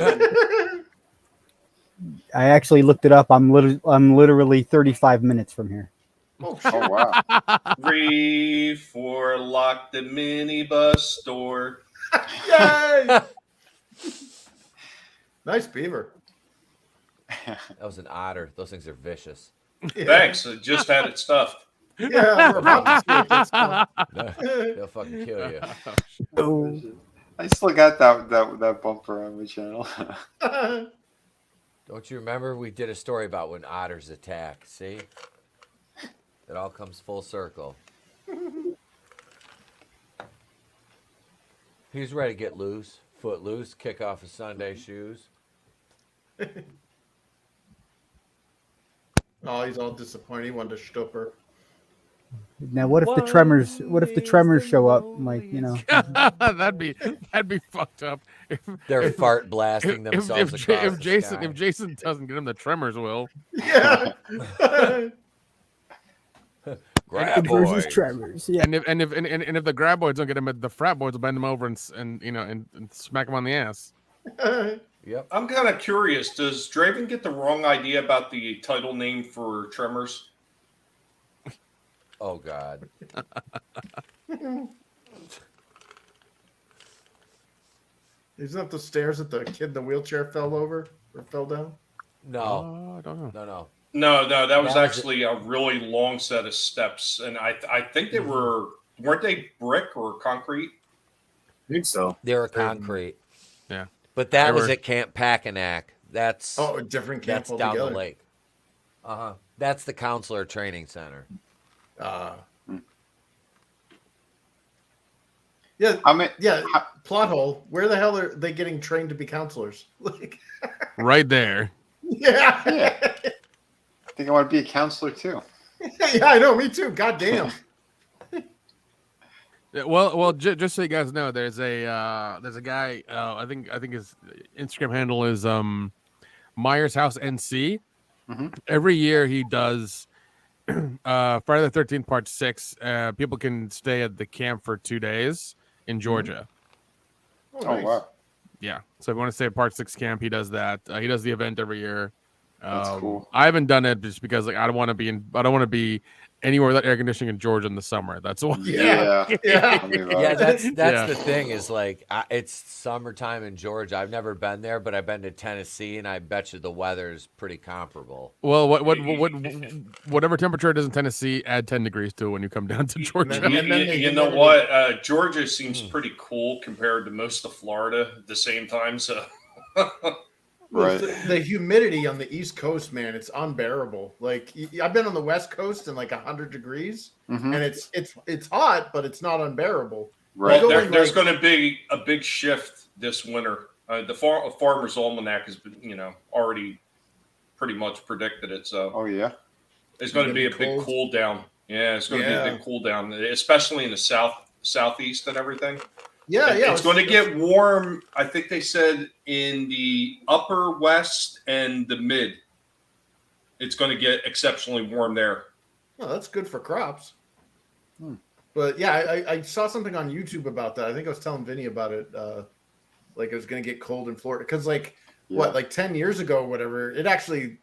I actually looked it up. I'm literally 35 minutes from here. Oh, shit. Oh, wow. Free for lock the minibus store. Yay! Nice beaver. That was an otter. Those things are vicious. Yeah. Thanks. I just had it stuffed. Yeah, we're about to see it get stuff. They'll fucking kill you. Oh, I still got that bumper on my channel. Don't you remember we did a story about when otters attack? See? It all comes full circle. He's ready to get loose, foot loose, kick off his Sunday shoes. Oh, he's all disappointed. He wanted to stupper. now what if the tremors? What if the tremors show up? Like, you know, that'd be fucked up. They're fart blasting themselves across if the Jason sky. if Jason doesn't get him, the tremors will. Yeah. versus Graboids. tremors. Yeah. And if the graboids don't get him, the frat boys will bend him over and smack him on the ass. Yep. I'm kind of curious. Does Draven get the wrong idea about the title name for Tremors? Oh God. Isn't that the stairs that the kid in the wheelchair fell over or fell down? No. Oh, I don't know. No. No, that was That was actually a really long set of steps, and I think they weren't they brick or concrete? I think so. They were concrete. Yeah. But that They was were- at Camp Packanack. That's Oh, a different camp that's down the altogether. lake. Uh-huh. That's the counselor training center. Yeah, I mean, yeah. Plot hole. Where the hell are they getting trained to be counselors? Like, Right there. yeah. Yeah. I think I want to be a counselor too. Yeah, I know. Me too. God damn. Yeah, well, just so you guys know, there's a guy. I think his Instagram handle is Myers House NC. Mhm. Every year he does Friday the 13th Part 6. People can stay at the camp for 2 days in Georgia. Oh, nice. wow. Yeah, so if you want to stay at Part 6 camp, he does that. He does the event every year. That's cool. I haven't done it just because I don't want to be anywhere without air conditioning in Georgia in the summer. That's why. Yeah. Tell me about Yeah, it. that's Yeah. the thing is like it's summertime in Georgia. I've never been there, but I've been to Tennessee, and I bet you the weather is pretty comparable. Well, whatever temperature it is in Tennessee, add 10 degrees to it when you come down to Georgia. And then the You know humidity. what? Georgia seems pretty cool compared to most of Florida at the same time. So Right. The humidity on the East Coast, man, it's unbearable. Like I've been on the West Coast in like 100 degrees, Mhm. and it's hot, but it's not unbearable. Right. Well, there's going to be a big shift this winter. The Farmer's Almanac has been, already pretty much predicted it. So, Oh yeah, there's going to be a big cool down. Yeah, it's going to be a big cool down, especially in the southeast and everything. Yeah, yeah. It's going to get warm. I think they said in the upper west and the mid. It's going to get exceptionally warm there. Oh, that's good for crops. But yeah, I saw something on YouTube about that. I think I was telling Vinny about it. Like it was going to get cold in Florida because, like 10 years ago, or whatever. It actually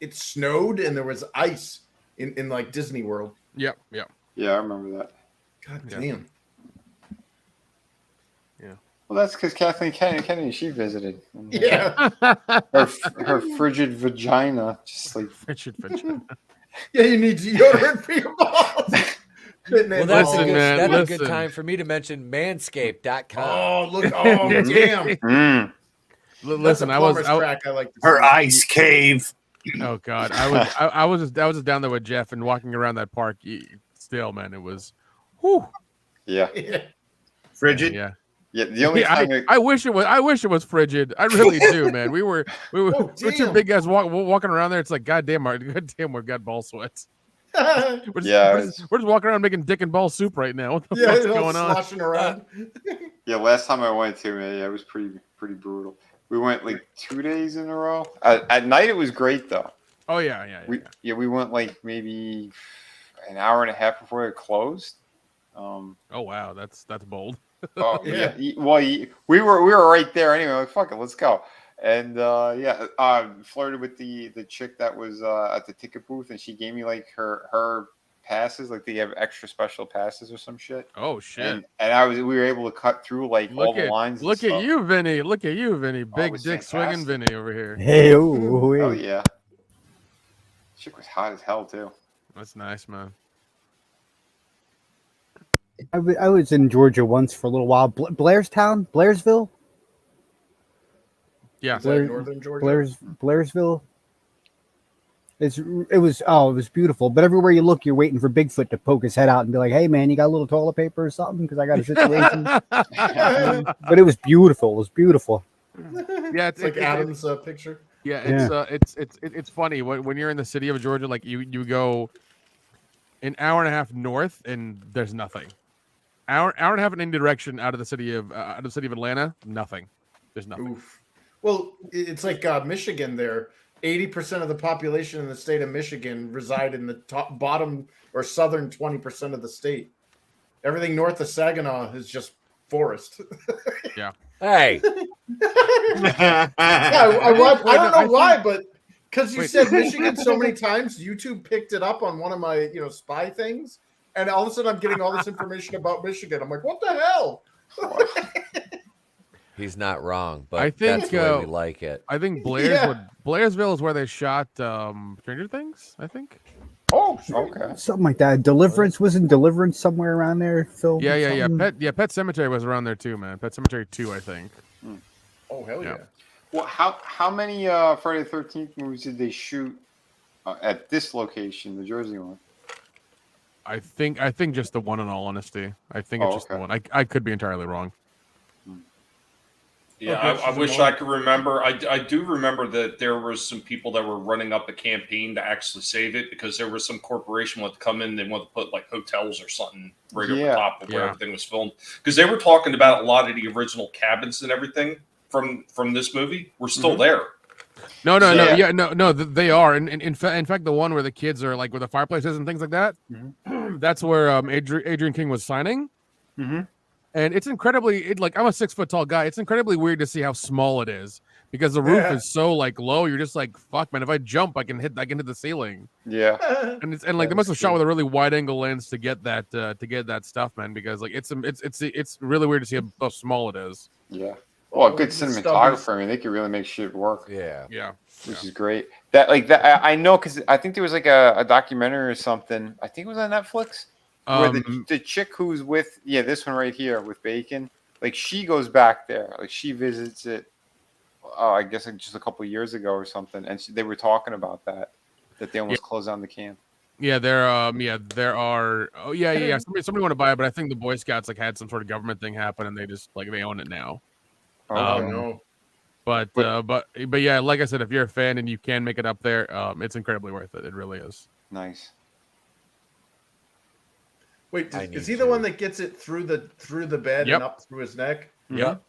it snowed and there was ice in like Disney World. Yep. Yeah, I remember that. God damn. Yeah. Well, that's because Kathleen Kennedy, she visited. Yeah. Her frigid vagina, just like Frigid vagina. Yeah, you need deodorant for your balls. Well, that's Listen, man, a good listen. time for me to mention manscaped.com. Oh, look. Oh, damn. Listen, I like to Her see. ice cave. Oh God, I was just down there with Jeff and walking around that park. Still, man, it was, whew. Yeah. Frigid. Yeah. Yeah. The only time I wish it was frigid. I really do, man. We were Oh, two damn. big guys walking around there. It's like goddamn, we've got ball sweats. We're just walking around making dick and ball soup right now. What the fuck's going on? Sloshing around. Yeah, last time I went to, man, it was pretty brutal. We went like 2 days in a row. At night, it was great though. Oh yeah. We went like maybe an hour and a half before it closed. Oh wow, that's bold. Oh yeah. Well, we were right there anyway. Like, fuck it, let's go. And flirted with the chick that was at the ticket booth, and she gave me like her passes, like they have extra special passes or some shit. Oh shit! And we were able to cut through like all the lines. Look at you, Vinny. Look at you, Vinny. Big dick swinging Vinny over here. Hey, Oh yeah. Chick was hot as hell too. That's nice, man. I was in Georgia once for a little while. Blairsville. Yeah, Is that northern Georgia? Blairsville. It was beautiful. But everywhere you look, you're waiting for Bigfoot to poke his head out and be like, "Hey, man, you got a little toilet paper or something? Because I got a situation." But it was beautiful. It was beautiful. Yeah, It's like Adam's picture. Yeah, it's funny when you're in the city of Georgia, like you go an hour and a half north and there's nothing. Hour and a half in any direction out of the city of Atlanta, nothing. There's nothing. Oof. Well, it's like Michigan there. 80% of the population in the state of Michigan reside in the bottom or southern 20% of the state. Everything north of Saginaw is just forest. Yeah. Hey. Yeah, I don't know why, but because you said Michigan so many times, YouTube picked it up on one of my spy things, and all of a sudden I'm getting all this information about Michigan. I'm like, what the hell? He's not wrong, but I think that's the way we like it. I think Blairsville is where they shot Stranger Things, I think. Oh, okay. Something like that. Deliverance wasn't Deliverance somewhere around there, Phil? Yeah. Pet Cemetery was around there too, man. Pet Cemetery 2, I think. Oh, hell yeah. Well, how many Friday the 13th movies did they shoot at this location, the Jersey one? I think just the one, in all honesty. I think it's just the one. I could be entirely wrong. Yeah, I wish I could remember. I do remember that there was some people that were running up a campaign to actually save it because there was some corporation wanted to come in. They wanted to put like hotels or something right over top of where everything was filmed. Because they were talking about a lot of the original cabins and everything from this movie were still there. No, they are. And in fact, the one where the kids are like where the fireplace is and things like that, that's where Adrian King was signing. Mm-hmm. And it's incredibly like I'm a 6 foot tall guy. It's incredibly weird to see how small it is because the roof is so like low. You're just like, fuck, man. If I jump, I can hit the ceiling. Yeah. And like they must have shot with a really wide angle lens to get that stuff, man. Because like it's really weird to see how small it is. Yeah. Well, good cinematographer. I mean, they could really make shit work. Yeah. Which is great. That I know because I think there was like a documentary or something. I think it was on Netflix. Where the chick who's with this one right here with Bacon, like she goes back there, like she visits it. I guess like just a couple of years ago or something, and they were talking about that they almost closed down the camp. Yeah, there are. Oh yeah. Somebody want to buy it, but I think the Boy Scouts like had some sort of government thing happen, and they just like they own it now. Oh Um, no. But yeah, like I said, if you're a fan and you can make it up there, it's incredibly worth it. It really is. Nice. Wait, I is need he the to. one that gets it through the bed Yep. and up through his neck? Yep.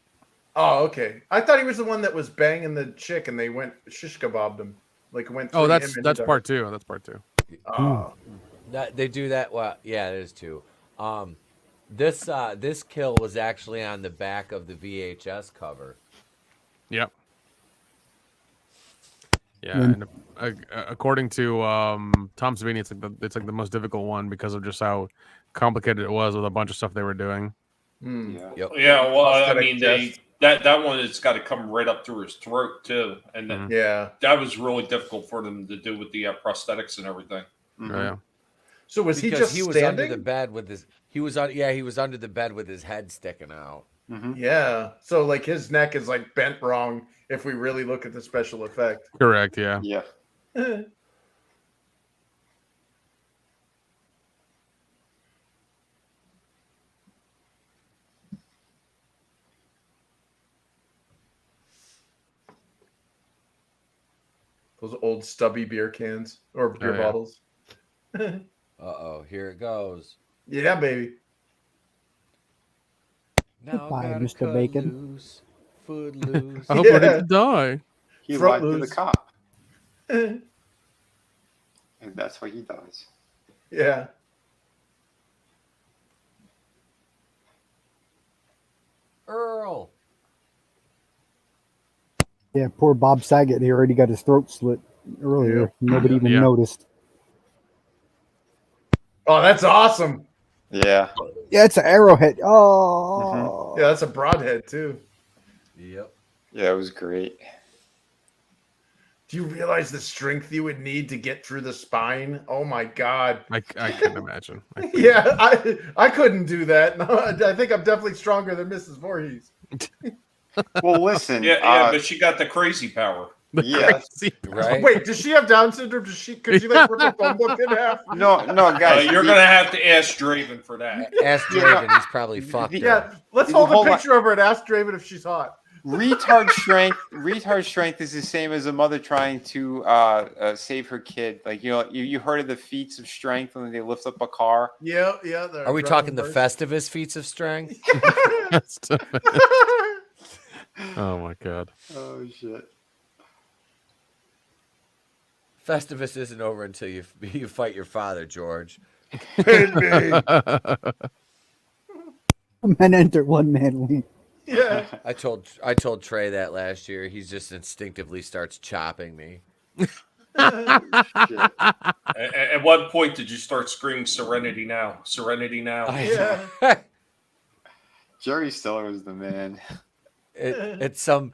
Oh, okay. I thought he was the one that was banging the chick and they went shish kebabbed him. Like went. Oh, through that's him that's into- part two. That's part two. Oh. They do that. Well, yeah, it is too. This kill was actually on the back of the VHS cover. Yep. Yeah, Mm. and according to Tom Savini, it's like the most difficult one because of just how complicated it was with a bunch of stuff they were doing. Yeah. Yep. Yeah, well, I Prosthetic mean, chest. that one it's got to come right up through his throat too, and then Yeah. that was really difficult for them to do with the prosthetics and everything. Mhm. Oh, yeah. So was he Because just he was standing? under the bed with his. He was under the bed with his head sticking out. Mhm. Yeah. So like his neck is like bent wrong if we really look at the special effect. Correct. Yeah. Yeah. Those old stubby beer cans or beer yeah. bottles. Uh-oh, here it goes. Yeah, baby. Now Goodbye, gotta Mr. cut Bacon. loose, foot loose. I hope Yeah. I didn't die. He Throat lied to the loose. cop, and that's what he does. Yeah. Earl. Yeah, poor Bob Saget. He already got his throat slit earlier. Yeah. Nobody even Yeah. noticed. Oh, that's awesome. Yeah. Yeah, it's an arrowhead. Oh, Yeah, that's a broadhead too. Yep. Yeah, it was great. Do you realize the strength you would need to get through the spine? Oh my god. I couldn't imagine. Yeah, I couldn't do that. No, I think I'm definitely stronger than Mrs. Voorhees. Well, listen. Yeah, but she got the crazy power. Yeah. Right? Wait, does she have Down syndrome? Could she like rip a phone book in half? No, guys. You're gonna have to ask Draven for that. Ask Draven, he's probably fucked her. Yeah, let's Hold hold a on. picture of her and ask Draven if she's hot. Retard strength is the same as a mother trying to save her kid. Like, you heard of the feats of strength when they lift up a car. Yeah. Are we talking the Festivus feats of strength? Oh my god. Oh shit. Festivus isn't over until you fight your father, George. men enter one man league. Yeah. I told Trey that last year. He just instinctively starts chopping me. Shit. At what point did you start screaming "Serenity now"? Serenity now. Yeah. Jerry Stiller was the man. At some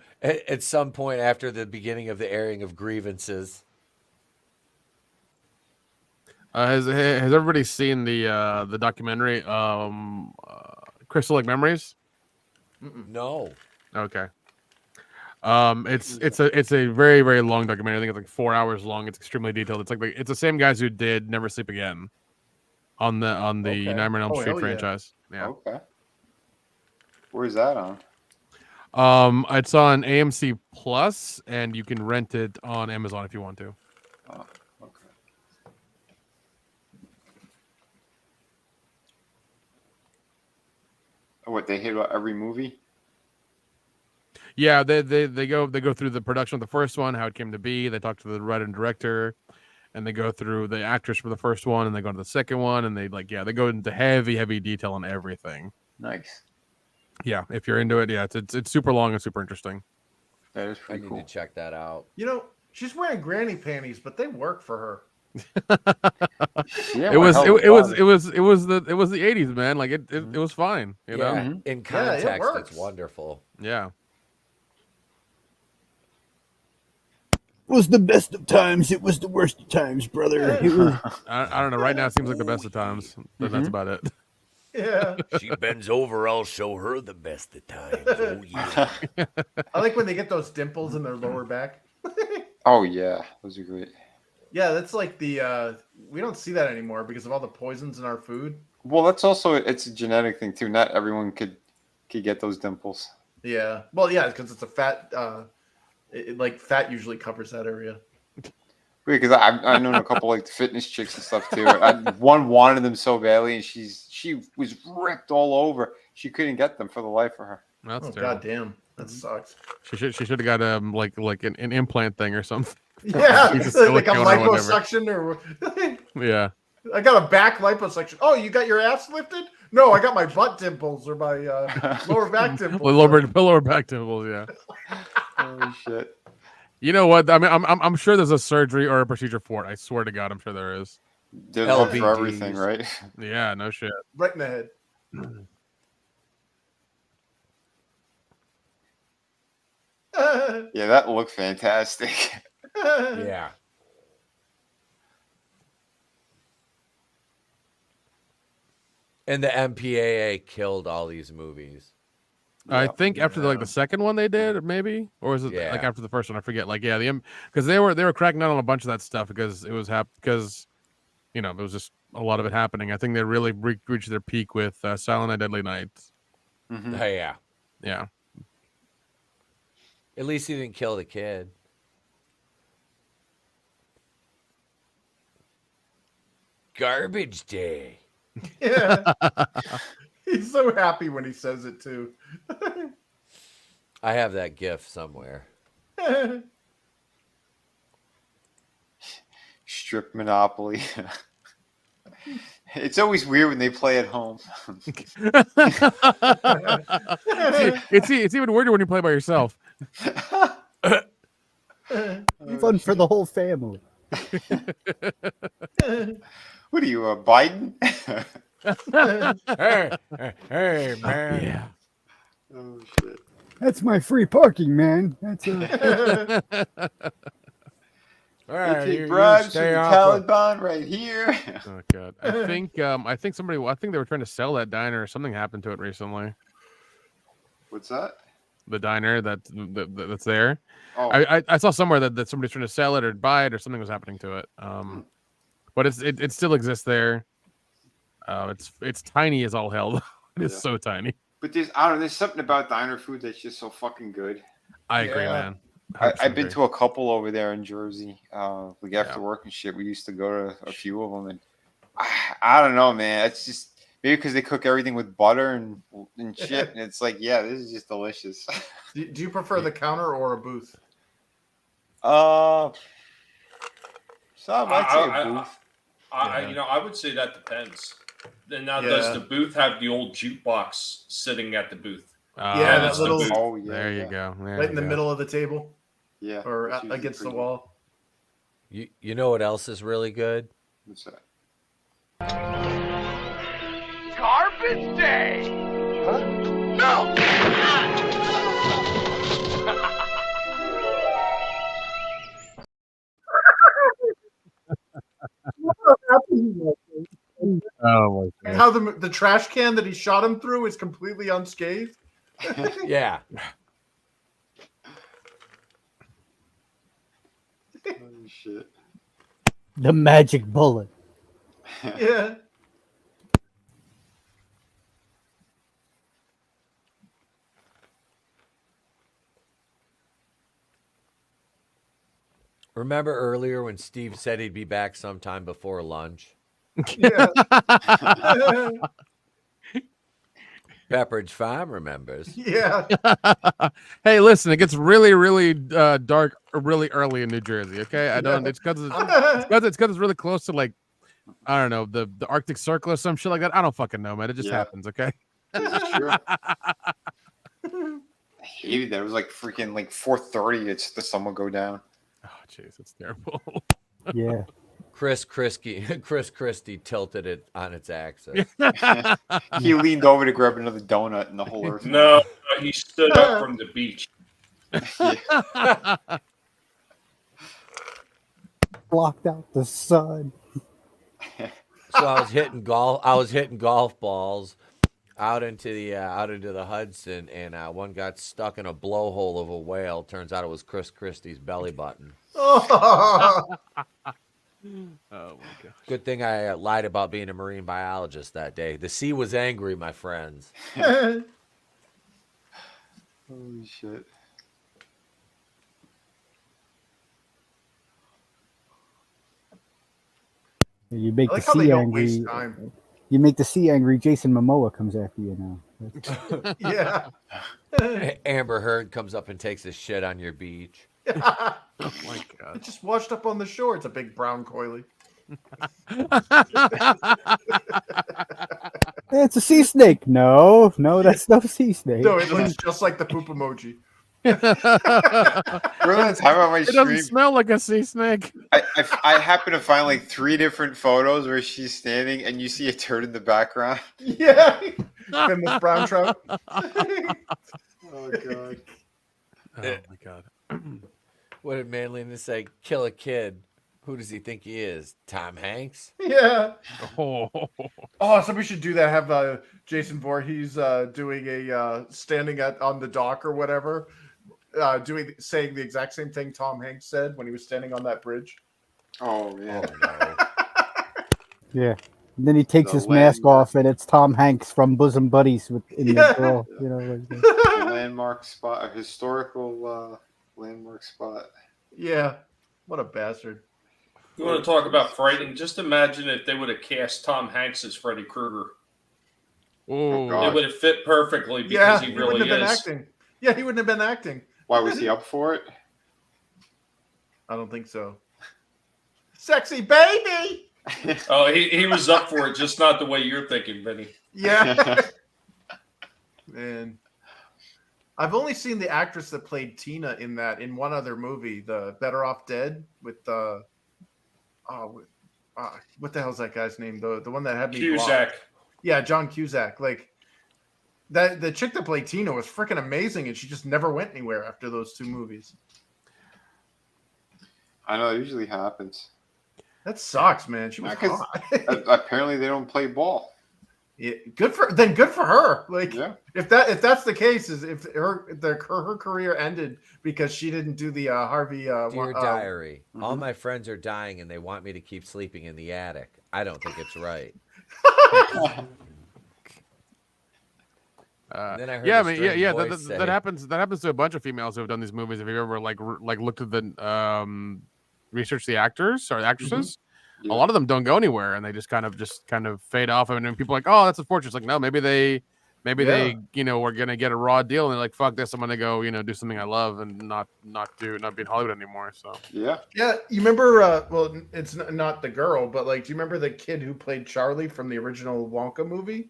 point after the beginning of the airing of Grievances. Has everybody seen the documentary Crystal Lake Memories? No. Okay. It's a very, very long documentary. I think it's like 4 hours long. It's extremely detailed. It's the same guys who did Never Sleep Again on the Okay. Nightmare on Elm Oh, Street hell yeah. franchise. Yeah. Okay. Where's that on? It's on AMC Plus, and you can rent it on Amazon if you want to. Oh, okay. What, they hit every movie? Yeah, they go through the production of the first one, how it came to be. They talk to the writer and director, and they go through the actress for the first one, and they go to the second one, and they go into heavy detail on everything. Nice. Yeah, if you're into it, yeah, it's super long and super interesting. That is I pretty need cool. to check that out. You know, she's wearing granny panties, but they work for her. Yeah, It was hell of a body. the 80s, man. Like it was fine, you know. Yeah, Mhm. in Yeah, it context, works. it's wonderful. Yeah. It was the best of times. It was the worst of times, brother. It was, I don't know. Right now, it seems like the best of times, but that's about it. Yeah. She bends over, I'll show her the best of times. Oh yeah. I like when they get those dimples in their lower back. Oh yeah, those are great. Yeah, that's like the we don't see that anymore because of all the poisons in our food. Well, that's also it's a genetic thing too. Not everyone could get those dimples. Yeah. Well, yeah, because it's a fat. Like fat usually covers that area. Because I known a couple like fitness chicks and stuff too. One wanted them so badly, and she was ripped all over. She couldn't get them for the life of her. That's Oh terrible. goddamn, that sucks. She should have got like an implant thing or something. Yeah, Piece of like a silicone or whatever. liposuction or. Yeah. I got a back liposuction. Oh, you got your ass lifted? No, I got my butt dimples or my lower back dimples. Lower back dimples. Yeah. Holy shit. You know what? I mean, I'm sure there's a surgery or a procedure for it. I swear to God, I'm sure there is. There's one for everything, right? Yeah, no shit. Right in the head. Yeah, that looked fantastic. Yeah. And the MPAA killed all these movies. I think after the second one they did, maybe, or was it like after the first one? I forget. Like, yeah, because they were cracking down on a bunch of that stuff because it was because it was just a lot of it happening. I think they really reached their peak with Silent Night, Deadly Night. Mm-hmm. Oh, yeah. Yeah. At least he didn't kill the kid. Garbage day. Yeah. He's so happy when he says it too. I have that gif somewhere. Strip Monopoly. It's always weird when they play at home. it's even weirder when you play by yourself. Fun for the whole family. What are you, Biden? Hey, man. Yeah. Oh shit! That's my free parking, man. That's All right, They take you bribes from stay the off of- Taliban right here. Oh God. I think they were trying to sell that diner or something happened to it recently. What's that? The diner that's there. Oh, I saw somewhere that somebody's trying to sell it or buy it or something was happening to it. But it still exists there. It's tiny as all hell. It is so tiny. but there's something about diner food that's just so fucking good. I agree, Yeah. man. I've been to a couple over there in Jersey. Like after work and shit, we used to go to a few of them, and I don't know, man. It's just maybe because they cook everything with butter and shit, and it's like, yeah, this is just delicious. Do you prefer the counter or a booth? So I'd say a booth. I would say that depends. Then now, does the booth have the old jukebox sitting at the booth? Yeah, that's that the little booth. Oh yeah, There you yeah. go. There right you in the go. middle of the table Yeah, or that's usually against the pretty wall. You know what else is really good? good. What's that? Garbage day! No! Oh my And how the trash can that he shot him through is completely unscathed. Yeah. Oh shit. the magic bullet. Yeah. Remember earlier when Steve said he'd be back sometime before lunch? Yeah. Pepperidge Farm remembers. Yeah. Hey, listen, it gets really, really dark really early in New Jersey. Okay, I don't. It's because it's really close to like, I don't know, the Arctic Circle or some shit like that. I don't fucking know, man. It just happens. Okay. This is true. I hated that. It was like freaking like 4:30. It's the sun will go down. Oh, jeez, it's terrible. Yeah. Chris Christie tilted it on its axis. He leaned over to grab another donut, and the whole earth. No, he stood up from the beach. Blocked out the sun. So I was hitting golf balls out into the Hudson, and one got stuck in a blowhole of a whale. Turns out it was Chris Christie's belly button. Oh. Good thing I lied about being a marine biologist that day. The sea was angry, my friends. Holy shit. You make I the like how they sea don't angry. waste time. You make the sea angry. Jason Momoa comes after you now. Yeah. Amber Heard comes up and takes a shit on your beach. Oh my It god. just washed up on the shore. It's a big brown coily. It's a sea snake. No, that's no sea snake. No, it looks just like the poop emoji. Remember that time on my It doesn't stream? smell like a sea snake. I happen to find like 3 different photos where she's standing and you see a turd in the background. Yeah. Finless brown trout. Oh god. Oh my god. What did Manliness say? Kill a kid. Who does he think he is? Tom Hanks? Yeah. Oh. Oh, somebody should do that. Have Jason Voorhees doing a standing on the dock or whatever, saying the exact same thing Tom Hanks said when he was standing on that bridge. Oh man. Oh, no. Yeah. And then he takes The his mask landmark. off, and it's Tom Hanks from Bosom Buddies in Yeah. the girl. You know, like that. Landmark spot, a historical landmark spot. Yeah. What a bastard. You want to talk about frightening? Just imagine if they would have cast Tom Hanks as Freddy Krueger. Oh. God. It would have fit perfectly because Yeah, he he really wouldn't have been is. acting. Yeah, he wouldn't have been acting. Why was he up for it? I don't think so. Sexy baby. Oh, he was up for it, just not the way you're thinking, Vinny. Yeah. Man. I've only seen the actress that played Tina in one other movie, the Better Off Dead, with what the hell's that guy's name? The one that had me blocked. Cusack. Yeah, John Cusack. Like that, the chick that played Tina was freaking amazing, and she just never went anywhere after those 2 movies. I know it usually happens. That sucks, man. She was Yeah, 'cause hot. Apparently they don't play ball. Yeah, good for her. Like Yeah. if that's the case, is if her career ended because she didn't do the Harvey Dear Diary, all my friends are dying and they want me to keep sleeping in the attic. I don't think it's right. Then I heard Yeah, a I mean, strange yeah. voice say- That happens. That happens to a bunch of females who have done these movies. If you ever like looked at the research the actors or the actresses, Yeah. a lot of them don't go anywhere, and they just kind of fade off. And then people are like, oh, that's unfortunate. It's like, no, maybe they were gonna get a raw deal, and they're like, fuck this, I'm gonna go do something I love and not be in Hollywood anymore. So Yeah. Yeah, you remember? Well, it's not the girl, but like, do you remember the kid who played Charlie from the original Wonka movie?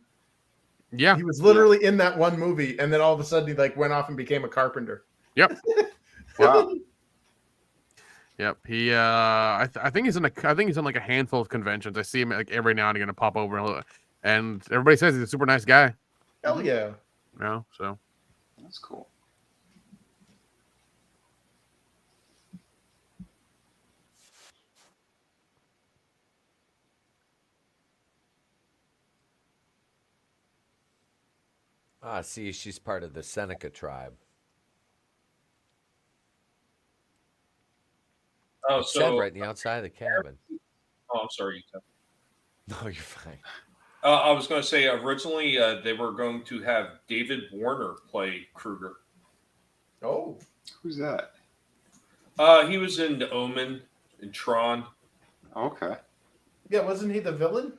yeah, He was literally in that one movie, and then all of a sudden he like went off and became a carpenter. yep. Wow. Yep, he. I think he's in like a handful of conventions. I see him like every now and again to pop over, and everybody says he's a super nice guy. Hell yeah! You know, so That's cool. Ah, see, she's part of the Seneca tribe. Oh, It said so right in the outside of the cabin. oh, I'm sorry. Etep. No, you're fine. I was going to say originally they were going to have David Warner play Kruger. Oh, Who's that? He was in The Omen and Tron. Okay. yeah, wasn't he the villain?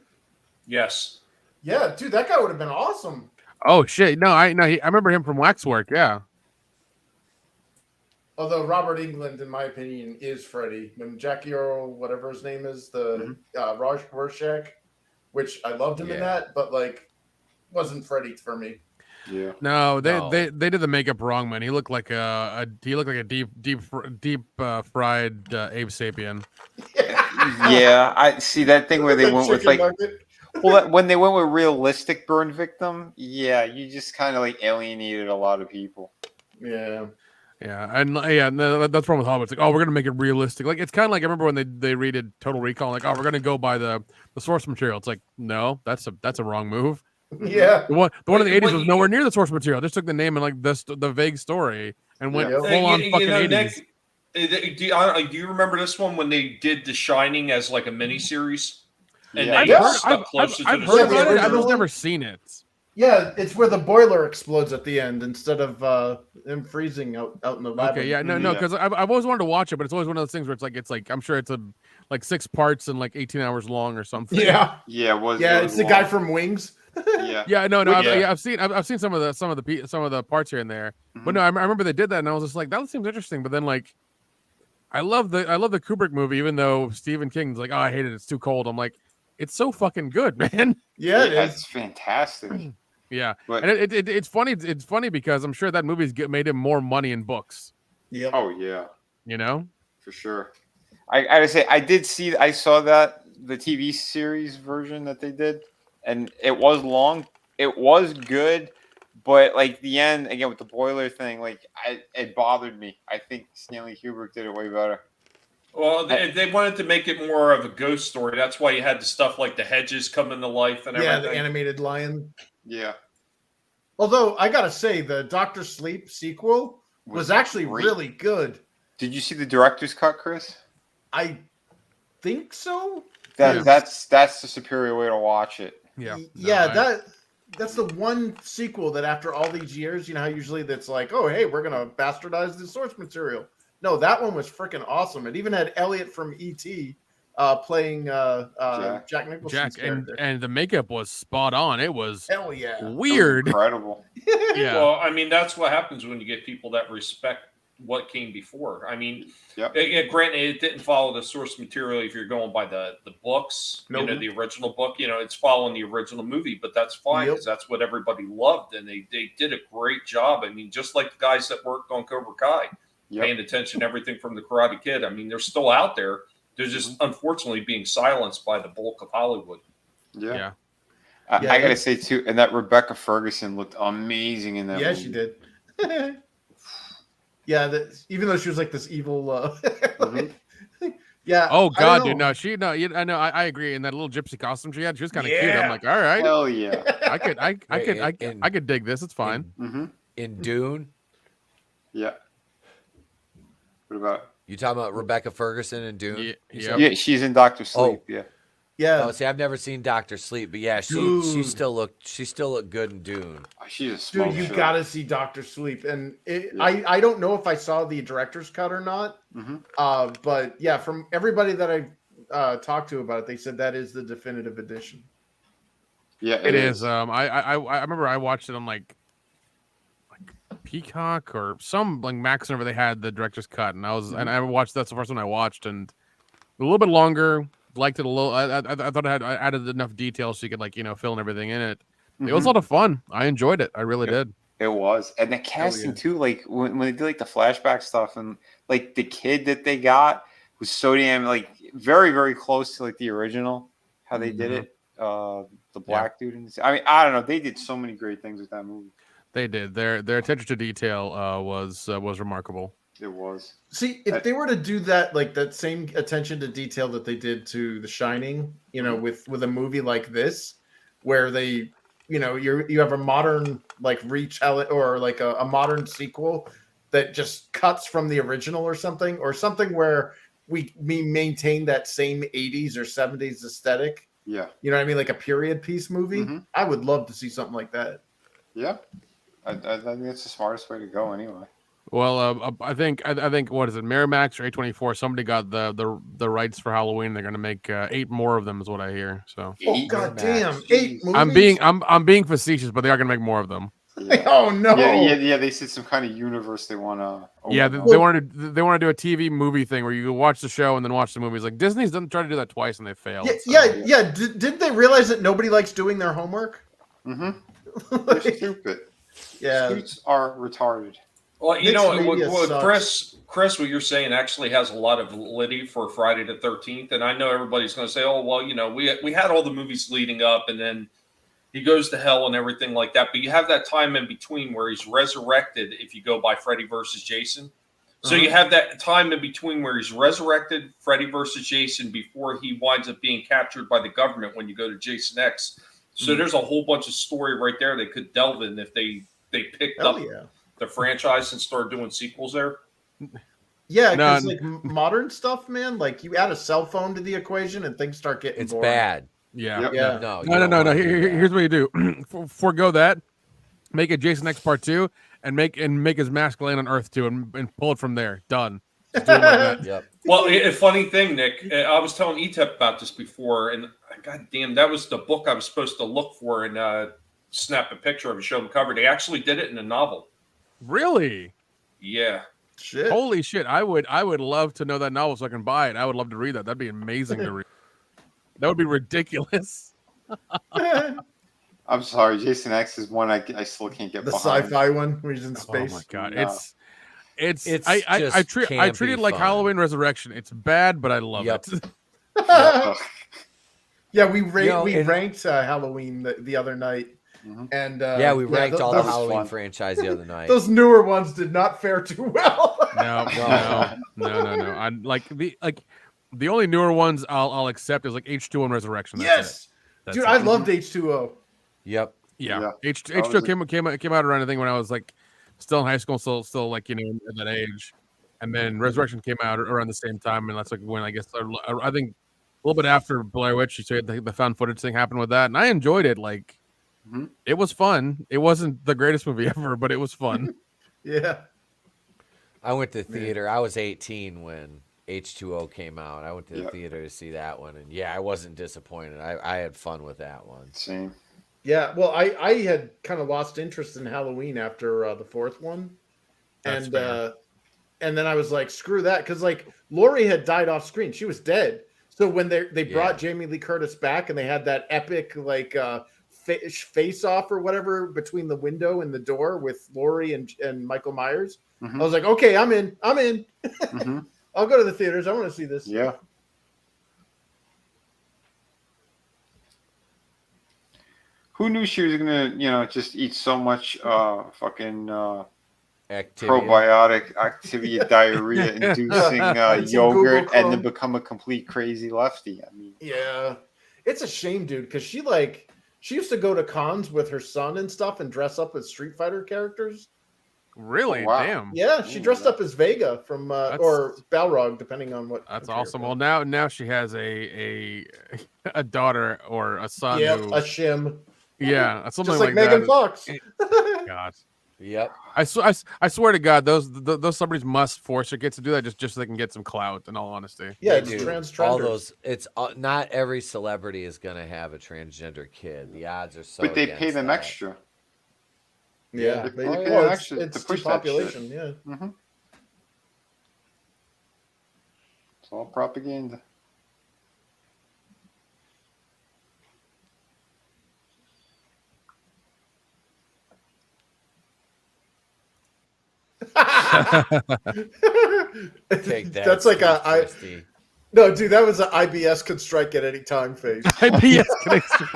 Yes. Yeah, dude, that guy would have been awesome. oh shit, no, I remember him from Waxwork. Yeah, Although Robert Englund, in my opinion, is Freddy. When Jackie Earl, whatever his name is, the Raj Rorschach, which I loved him in Yeah. that, but like wasn't Freddy for me. Yeah. no, they No. they did the makeup wrong, man. He looked like a deep fried Abe Sapien. Yeah. I see that thing where they went with like when they went with realistic burn victim. Yeah, you just kind of like alienated a lot of people. Yeah. Yeah, and no, that's the problem with Hollywood. It's like, oh, we're gonna make it realistic. Like it's kind of like I remember when they redid Total Recall. Like, oh, we're gonna go by the source material. It's like, no, that's a wrong move. Yeah. The one in the Wait, 80s wait, was nowhere near the source material. Just took the name and like the vague story and went Yeah. full on fucking 80s. Nick, do you remember this one when they did The Shining as like a miniseries? And Yeah. they Yeah. get stuck closer I've to the heard Yeah, about the it. I've original just one? never seen it. Yeah, it's where the boiler explodes at the end instead of him freezing out in the lab. Okay, yeah, no, Yeah. because I've always wanted to watch it, but it's always one of those things where it's like I'm sure it's like 6 parts and like 18 hours long or something. Yeah, Yeah, it was. yeah, really it's the long. guy from Wings. Yeah. Yeah, no, Yeah. I've seen some of the parts here and there, but Mhm. no, I remember they did that, and I was just like, that seems interesting. But then like, I love the Kubrick movie, even though Stephen King's like, oh, I hate it, it's too cold. I'm like, it's so fucking good, man. Yeah, it is. It's fantastic. Yeah, But and it's funny. It's funny because I'm sure that movie's made him more money in books. Yep. oh yeah, You know? for sure. I gotta say, I saw that the TV series version that they did, and it was long. It was good, but like the end again with the boiler thing, like it bothered me. I think Stanley Kubrick did it way better. Well, they wanted to make it more of a ghost story. That's why you had the stuff like the hedges coming to life and Yeah, everything. the animated lion. Yeah, Although I gotta say, the Doctor Sleep sequel was actually great. really good. Did you see the director's cut, Chris? I think so. That's the superior way to watch it. Yeah. Yeah, that's the one sequel that after all these years, you know how usually that's like, oh hey, we're gonna bastardize the source material. No, that one was freaking awesome. It even had Elliot from E.T. Playing Jack Nicholson's Jack character. and the makeup was spot on. It was Hell yeah. It was weird. incredible. Yeah. Well, I mean, that's what happens when you get people that respect what came before. I mean, Yep. granted, it didn't follow the source material if you're going by the books, Nope. the original book, it's following the original movie, but that's fine Yep. because that's what everybody loved. And they did a great job. I mean, just like the guys that worked on Cobra Kai, paying attention to everything from the Karate Kid. I mean, they're still out there. They're just unfortunately being silenced by the bulk of Hollywood. Yeah. Yeah. I gotta say too, and that Rebecca Ferguson looked amazing in that. Yeah, movie. she did. Yeah, even though she was like this evil. Yeah. Oh I God, don't dude, know. no, I know, I agree. In that little gypsy costume she had, she was kind of cute. Yeah. I'm like, all right, Hell yeah. I could dig this. It's fine. In Dune, Yeah. What about? you talking about Rebecca Ferguson in Dune? Yeah, You yeah. said? Yeah, she's in Doctor Sleep. Oh. Yeah. Yeah. Oh, see, I've never seen Doctor Sleep, but yeah, she Dude. still looked good in Dune. Oh, she's a smoke Dude, you show. gotta see Doctor Sleep, and Yeah. I don't know if I saw the director's cut or not. But yeah, from everybody that I talked to about it, they said that is the definitive edition. Yeah, It is. I remember I watched it on like Peacock or some like Max whenever they had the director's cut, and I watched that's the first one I watched, and a little bit longer. Liked it a little. I thought I added enough details so you could fill in everything in it. It was a lot of fun. I enjoyed it. I really did. It was, and the casting too. Like when they did like the flashback stuff, and like the kid that they got was so damn like very very close to like the original. How they did it. The black dude. I mean, I don't know. They did so many great things with that movie. They did. Their attention to detail was remarkable. It was. See, if they were to do that, like that same attention to detail that they did to The Shining, with a movie like this, where they, you have a modern like retell it or like a modern sequel that just cuts from the original or something where we maintain that same 80s or 70s aesthetic. Yeah. You know what I mean? Like a period piece movie. I would love to see something like that. Yeah. I think that's the smartest way to go anyway. Well, I think what is it, Miramax or A24? Somebody got the rights for Halloween. They're gonna make 8 more of them, is what I hear. So. Oh god damn! 8 movies. I'm being facetious, but they are gonna make more of them. Yeah. Oh no! Yeah. They said some kind of universe they want to. Yeah, they want to do a TV movie thing where you watch the show and then watch the movies. Like Disney's done try to do that twice and they failed. Yeah. Didn't they realize that nobody likes doing their homework? They're stupid. Yeah. Suits are retarded. Well, Mixed media Chris, what you're saying actually has a lot of validity for Friday the 13th. And I know everybody's going to say, oh, well, we had all the movies leading up and then he goes to hell and everything like that. But you have that time in between where he's resurrected if you go by Freddy versus Jason. So you have that time in between where he's resurrected, Freddy versus Jason, before he winds up being captured by the government when you go to Jason X. So there's a whole bunch of story right there they could delve in if they picked up the franchise and started doing sequels there. Yeah, because like modern stuff, man, like you add a cell phone to the equation and things start getting boring. Bad. Yeah. Yep. Yeah. No, you No. don't wanna do Here's that. what you do. Forgo that. Make it Jason X Part 2 and make his mask land on Earth 2 and pull it from there. Done. Just do it like that. Yep. Well, a funny thing, Nick, I was telling Etep about this before, and goddamn, that was the book I was supposed to look for and snap a picture of and show them cover. They actually did it in a novel. Really? Yeah. Shit. Holy shit! I would love to know that novel so I can buy it. I would love to read that. That'd be amazing to read. That would be ridiculous. I'm sorry, Jason X is one I still can't get The behind. sci-fi one where he's in space. Oh my god, No. it's It's I just treat campy it like fun. Halloween Resurrection. It's bad, but I love Yep. it. Ugh. Yeah, we and- ranked Halloween the other night, Mhm. and Yeah, we ranked all the those- Halloween fun. franchise the other night. those newer ones did not fare too well. No. I like the only newer ones I'll accept is like H2O and Resurrection. That's Yes, it. That's dude, it. I loved H2O. Yep. Yeah. Yeah. H2O came out around I think when I was like still in high school, still like at that age, and then Resurrection came out around the same time, and that's like when I guess I think a little bit after Blair Witch, the found footage thing happened with that, and I enjoyed it. Like Mhm. it was fun. It wasn't the greatest movie ever, but it was fun. Yeah, I went to theater. I was 18 when H2O came out. I went to the Yep. theater to see that one, and yeah, I wasn't disappointed. I had fun with that one. Same. yeah. Well, I had kind of lost interest in Halloween after the fourth one, That's and fair. and then I was like, screw that, because like Laurie had died off screen. She was dead. So when they brought Jamie Lee Curtis back and they had that epic like face off or whatever between the window and the door with Laurie and Michael Myers, Mhm. I was like, okay, I'm in. Mhm. I'll go to the theaters. I want to see this. Yeah. Who knew she was gonna, just eat so much fucking Activity. probiotic Activia diarrhea inducing It's in yogurt Google and then Chrome. become a complete crazy lefty? I mean, Yeah, it's a shame, dude, because she used to go to cons with her son and stuff and dress up as Street Fighter characters. Really? Oh, wow. Damn. Yeah, she dressed up as Vega from or Balrog, depending on what. That's country you're awesome. from. Well, now she has a daughter or a son. Yeah, who, a shim, yeah, something just like like Megan that. Fox. God, Yep. I swear to God, those celebrities must force their kids to do that just so they can get some clout. In all honesty, Yeah, They it's do. trans All trenders. those. It's not every celebrity is gonna have a transgender kid. The odds are so. but they pay against them that. extra. Yeah, They Oh, pay yeah. them it's extra to to push that population. shit. Yeah, Mm-hmm. It's all propaganda. Take that. That's like Steve a Christie. no, dude. That was an IBS could strike at any time face. IBS connection.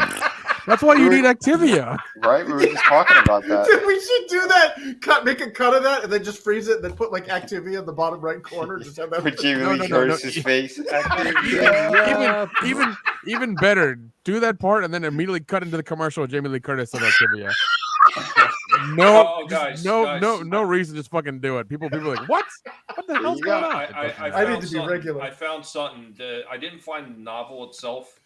That's why you need Activia. Right? We were just talking about that. Dude, we should do that. Make a cut of that, and then just freeze it, and then put like Activia in the bottom right corner. Just have that. With Jamie No, Lee no, no, Curtis's no. face. Even better, do that part and then immediately cut into the commercial with Jamie Lee Curtis and Activia. No, guys, no reason, just fucking do it. People are like, what the There hell's you going go. on? I need to be regular. I found something. I didn't find the novel itself,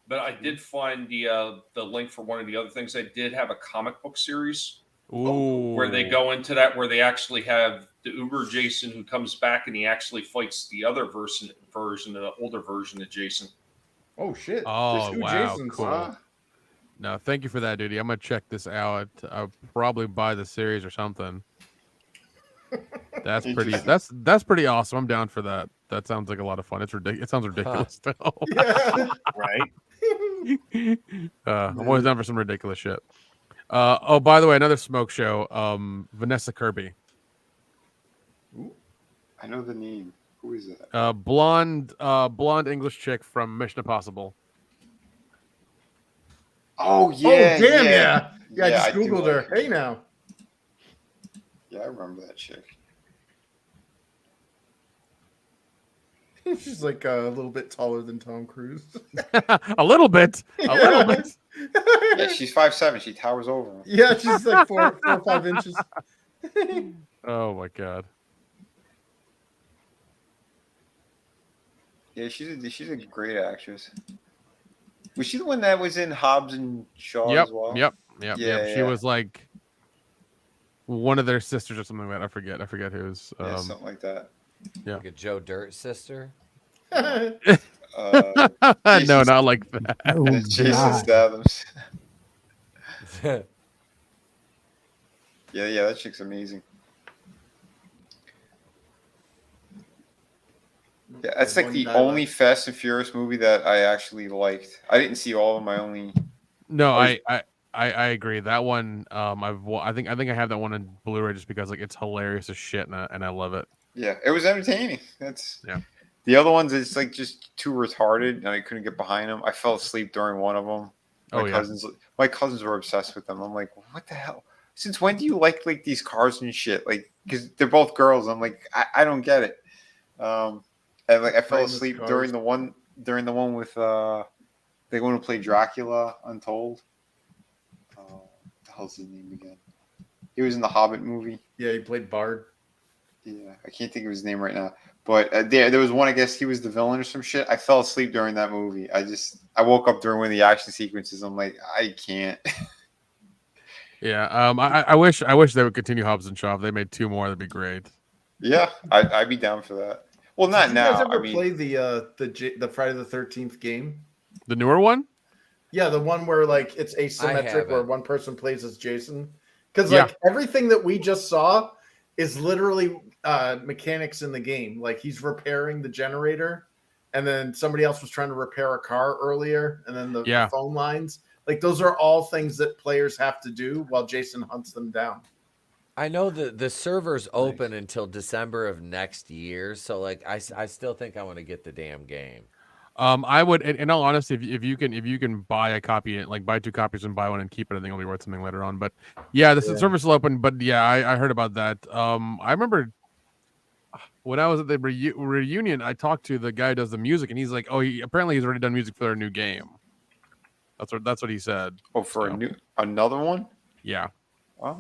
but I did find the link for one of the other things. They did have a comic book series Ooh. where they go into that, where they actually have the Uber Jason who comes back and he actually fights the other version, the older version of Jason. Oh shit! Oh, There's two wow, Jasons. cool. No, thank you for that, dude. I'm gonna check this out. I'll probably buy the series or something. That's pretty. That's pretty awesome. I'm down for that. That sounds like a lot of fun. It's ridiculous. It sounds ridiculous though. Yeah. Right? I'm always down for some ridiculous shit. Oh, by the way, another smoke show. Vanessa Kirby, I know the name. Who is that? blonde English chick from Mission Impossible. Oh yeah. oh damn yeah! Yeah, I just I do googled like her. her. Hey now. Yeah, I remember that chick. She's like a little bit taller than Tom Cruise. A little bit. A little bit. Yeah, she's 5'7". She towers over him. Yeah, she's like 4 or 5 inches. Oh my god. Yeah, she's a great actress. Was she the one that was in Hobbs and Shaw Yep, as well? yep. Yeah, She was like one of their sisters or something like that. I forget who's. Yeah, something like that. Yeah. Like a Joe Dirt sister. No, Jason- not like that. Oh, Jason God. Statham's. Yeah, that chick's amazing. Yeah, that's like the only Fast and Furious movie that I actually liked. I didn't see all of them. I only. No, I agree. That one, I think I have that one in Blu-ray just because like it's hilarious as shit and I love it. Yeah, it was entertaining. That's Yeah. The other ones, it's like just too retarded, and I couldn't get behind them. I fell asleep during one of them. My cousins were obsessed with them. I'm like, what the hell? Since when do you like these cars and shit? Like, because they're both girls. I'm like, I don't get it. And like I fell asleep during the one with they want to play Dracula Untold. What the hell's his name again? He was in the Hobbit movie. Yeah, he played Bard. Yeah, I can't think of his name right now. But there was one, I guess he was the villain or some shit. I fell asleep during that movie. I woke up during one of the action sequences. I'm like, I can't. Yeah. I wish they would continue Hobbs and Shaw. If they made 2 more, that'd be great. Yeah, I'd be down for that. Well, not Did you now. guys ever play the Friday the 13th game? The newer one? Yeah, the one where like it's asymmetric, where haven't. one person plays as Jason. Because Yeah. like everything that we just saw is literally mechanics in the game. Like he's repairing the generator, and then somebody else was trying to repair a car earlier, and then the phone lines. Like those are all things that players have to do while Jason hunts them down. I know the server's open until December of next year, so like I still think I want to get the damn game. I would, in all honesty, if you can buy a copy, like buy 2 copies and buy one and keep it, I think it'll be worth something later on. But yeah, the server's still open. But yeah, I heard about that. I remember when I was at the reunion, I talked to the guy who does the music, and he's like, "Oh, apparently he's already done music for their new game." That's what he said. Oh, for another one? Yeah. Oh,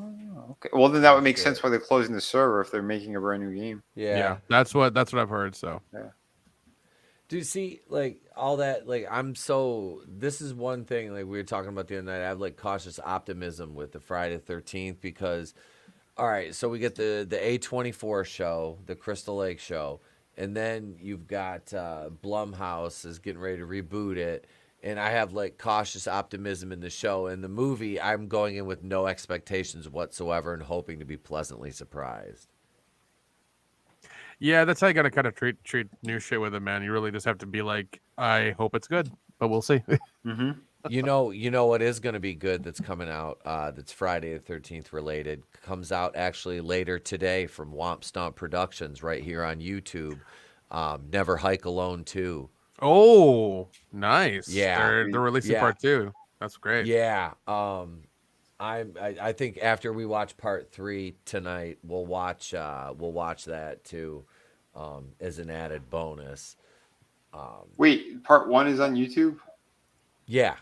okay. Well, then that would make sense why they're closing the server if they're making a brand new game. Yeah. That's what I've heard. So yeah. Dude, see, like all that, like this is one thing, like we were talking about the other night. I have like cautious optimism with the Friday the 13th because, all right, so we get the A24 show, the Crystal Lake show, and then you've got Blumhouse is getting ready to reboot it. And I have like cautious optimism in the show. And the movie, I'm going in with no expectations whatsoever and hoping to be pleasantly surprised. yeah, that's how you gotta kind of treat new shit with it, man. You really just have to be like, I hope it's good, but we'll see. Mm-hmm. You know what is going to be good that's coming out that's Friday the 13th related. Comes out actually later today from Womp Stomp Productions right here on YouTube. Never Hike Alone 2. Oh, nice. Yeah. They're releasing part 2. That's great. Yeah. I think after we watch part 3 tonight, we'll watch that too, as an added bonus. Wait, part 1 is on YouTube? Yeah.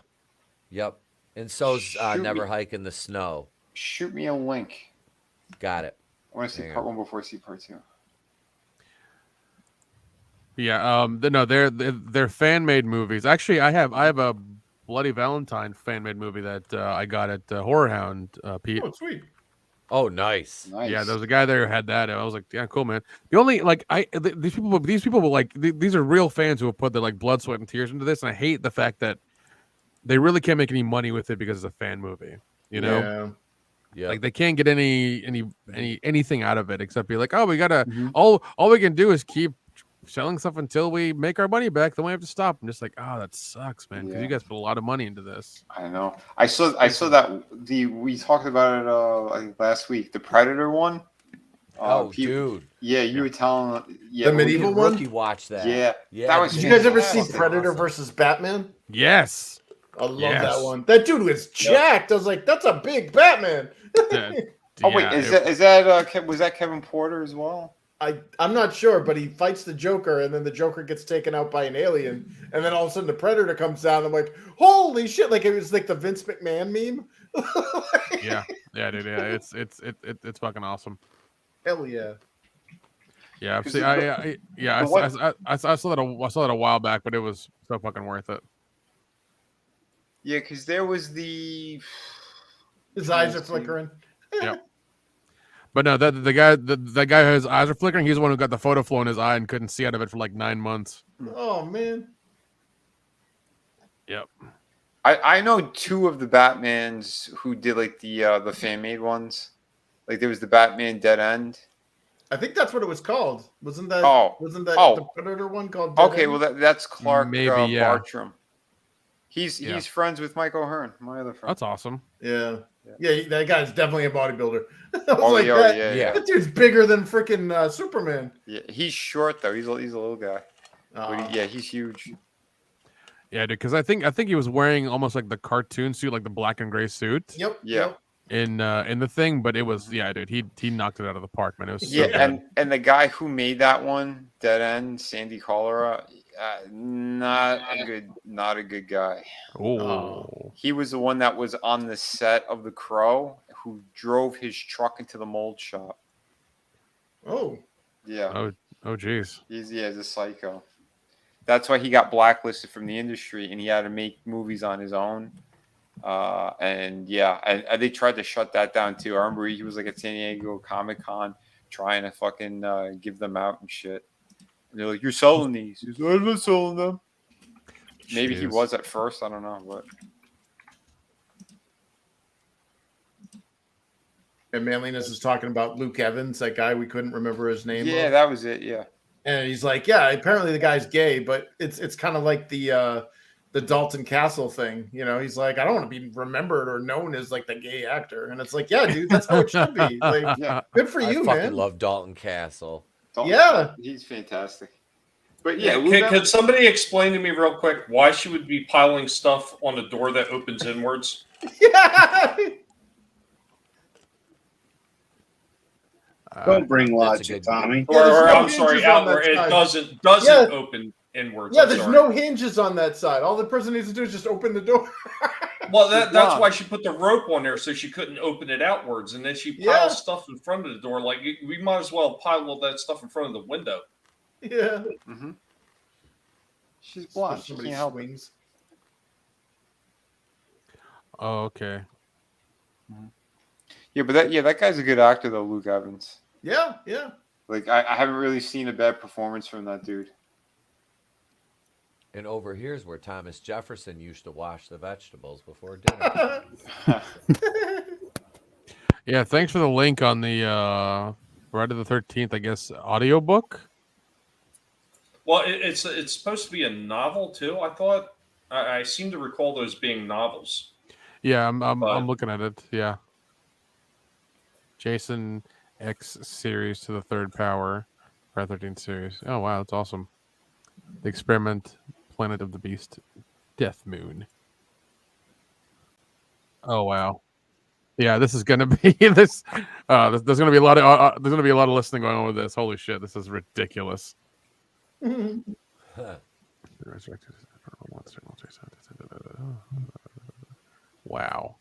Yep. And so's Never Hike in the Snow. Shoot me a link. Got it. I want to see part 1 before I see part 2. Yeah, they're fan made movies. Actually, I have a Bloody Valentine fan made movie that I got at Horror Hound. Pete. Oh, sweet. Oh, nice. Yeah, there was a guy there who had that. And I was like, yeah, cool, man. The only these people will like these are real fans who have put their like blood, sweat, and tears into this, and I hate the fact that they really can't make any money with it because it's a fan movie. You know. Yeah. Like they can't get anything out of it except be like, oh, we gotta all we can do is keep selling stuff until we make our money back. Then we have to stop. I'm just like, oh, that sucks, man, because you guys put a lot of money into this. I know. I saw that we talked about it I think last week. The Predator one. Dude. Yeah, you were telling. Yeah, the medieval one. Rookie watched that. Yeah. That was. Did you guys ever see fantastic. Predator versus Batman? Yes. I love that one. That dude was jacked. I was like, that's a big Batman. Oh wait, was that Kevin Porter as well? I'm not sure, but he fights the Joker, and then the Joker gets taken out by an alien, and then all of a sudden the Predator comes down. I'm like, holy shit! Like it was like the Vince McMahon meme. yeah, dude. Yeah, it's fucking awesome. Hell yeah. Yeah, see, I saw that a while back, but it was so fucking worth it. Yeah, because there was the. His eyes are flickering. Yep. But no, that the guy whose eyes are flickering, he's the one who got the photo flow in his eye and couldn't see out of it for like 9 months. Oh man. Yep. I know 2 of the Batmans who did like the fan made ones. Like there was the Batman Dead End. I think that's what it was called. Wasn't that the Predator one called Dead Okay, End? well that's Clark Maybe, yeah. Bartram. He's friends with Mike O'Hearn, my other friend. That's awesome. Yeah. Yeah, that guy's definitely a bodybuilder. I was Oh, like, yeah. that dude's bigger than freaking Superman. Yeah, he's short though. He's a little guy. But he's huge. Yeah, dude. Because I think he was wearing almost like the cartoon suit, like the black and gray suit. Yep. Yeah. Yep. In the thing, but it was dude. He knocked it out of the park, man. It was so Yeah, good. and the guy who made that one, Dead End, Sandy Cholera, not a good guy. Oh. He was the one that was on the set of The Crow, who drove his truck into the mold shop. Oh. Yeah. Oh, geez. He's a psycho. That's why he got blacklisted from the industry, and he had to make movies on his own. And they tried to shut that down too. I remember he was like at San Diego Comic-Con trying to fucking give them out and shit. And they're like, "You're selling these." He's like, "I'm not selling them." Maybe he was at first. I don't know, but. And Manliness is talking about Luke Evans, that guy we couldn't remember his name. Yeah, that was it. Yeah. And he's like, yeah, apparently the guy's gay, but it's kind of like the Dalton Castle thing. You know, he's like, I don't want to be remembered or known as like the gay actor. And it's like, yeah, dude, that's how it should be. Like, good for you, I man. fucking love Dalton Castle. He's fantastic. But Can somebody explain to me real quick why she would be piling stuff on a door that opens inwards? Yeah. Don't bring logic, Tommy. Or I'm sorry, outward. It doesn't open inwards. Yeah, there's no hinges on that side. All the person needs to do is just open the door. Well, that's why she put the rope on there, so she couldn't open it outwards. And then she piles stuff in front of the door. Like, we might as well pile all that stuff in front of the window. Yeah. Mm-hmm. She's blonde. She can't help wings. Oh, okay. Yeah, but that guy's a good actor though, Luke Evans. Yeah. Like I haven't really seen a bad performance from that dude. And over here's where Thomas Jefferson used to wash the vegetables before dinner. Yeah, thanks for the link on the Friday the 13th, I guess, audiobook. Well, it's supposed to be a novel too. I thought I seem to recall those being novels. Yeah, I'm looking at it. Yeah, Jason X series to the third power, Friday 13th series. Oh wow, that's awesome. The Experiment, Planet of the Beast, Death Moon. Oh wow. Yeah, this is gonna be this. There's gonna be a lot of listening going on with this. Holy shit, this is ridiculous. Wow.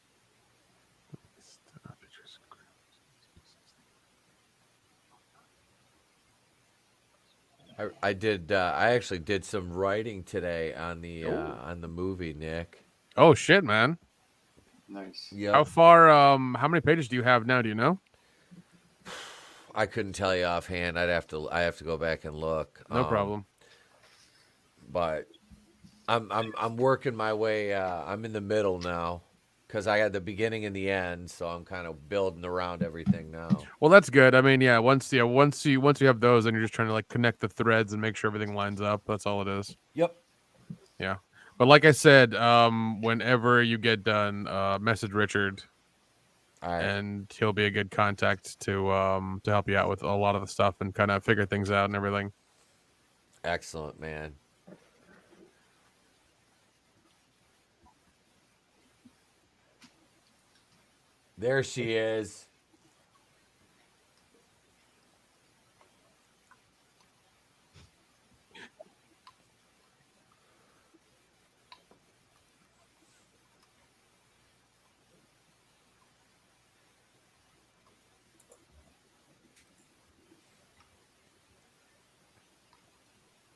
I did. I actually did some writing today on the movie, Nick. Oh shit, man. Nice. Yeah. How far? How many pages do you have now? Do you know? I couldn't tell you offhand. I have to go back and look. No problem. But I'm working my way. I'm in the middle now because I had the beginning and the end, so I'm kind of building around everything now. Well, that's good. I mean, yeah. Once you have those, then you're just trying to like connect the threads and make sure everything lines up. That's all it is. Yep. Yeah. But like I said, whenever you get done, message Richard, and he'll be a good contact to help you out with a lot of the stuff and kind of figure things out and everything. Excellent, man. There she is.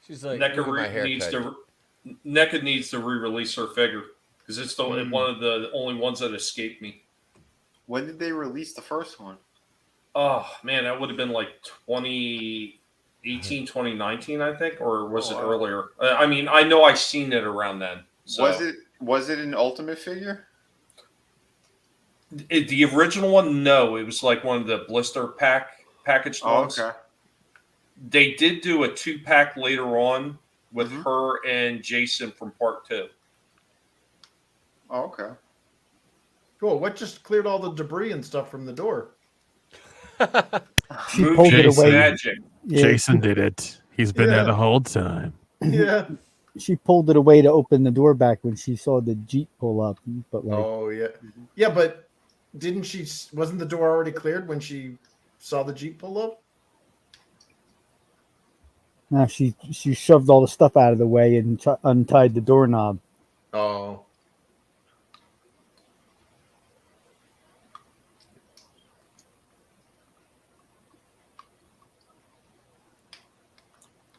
She's like, NECA needs to re-release her figure because it's the one of the only ones that escaped me. When did they release the first one? Oh man, that would have been like 2018, 2019, I think, or was it earlier? I mean, I know I seen it around then. So. Was it an Ultimate figure? The original one, no, it was like one of the blister packaged ones. Okay. They did do a 2-pack later on with her and Jason from part 2. Oh, okay. Cool. What just cleared all the debris and stuff from the door? She pulled it away. Magic. Yeah, Jason did it. He's been there the whole time. Yeah. She pulled it away to open the door back when she saw the Jeep pull up. But like, Oh yeah, yeah. But didn't she? Wasn't the door already cleared when she saw the Jeep pull up? no, she shoved all the stuff out of the way and untied the doorknob. Oh.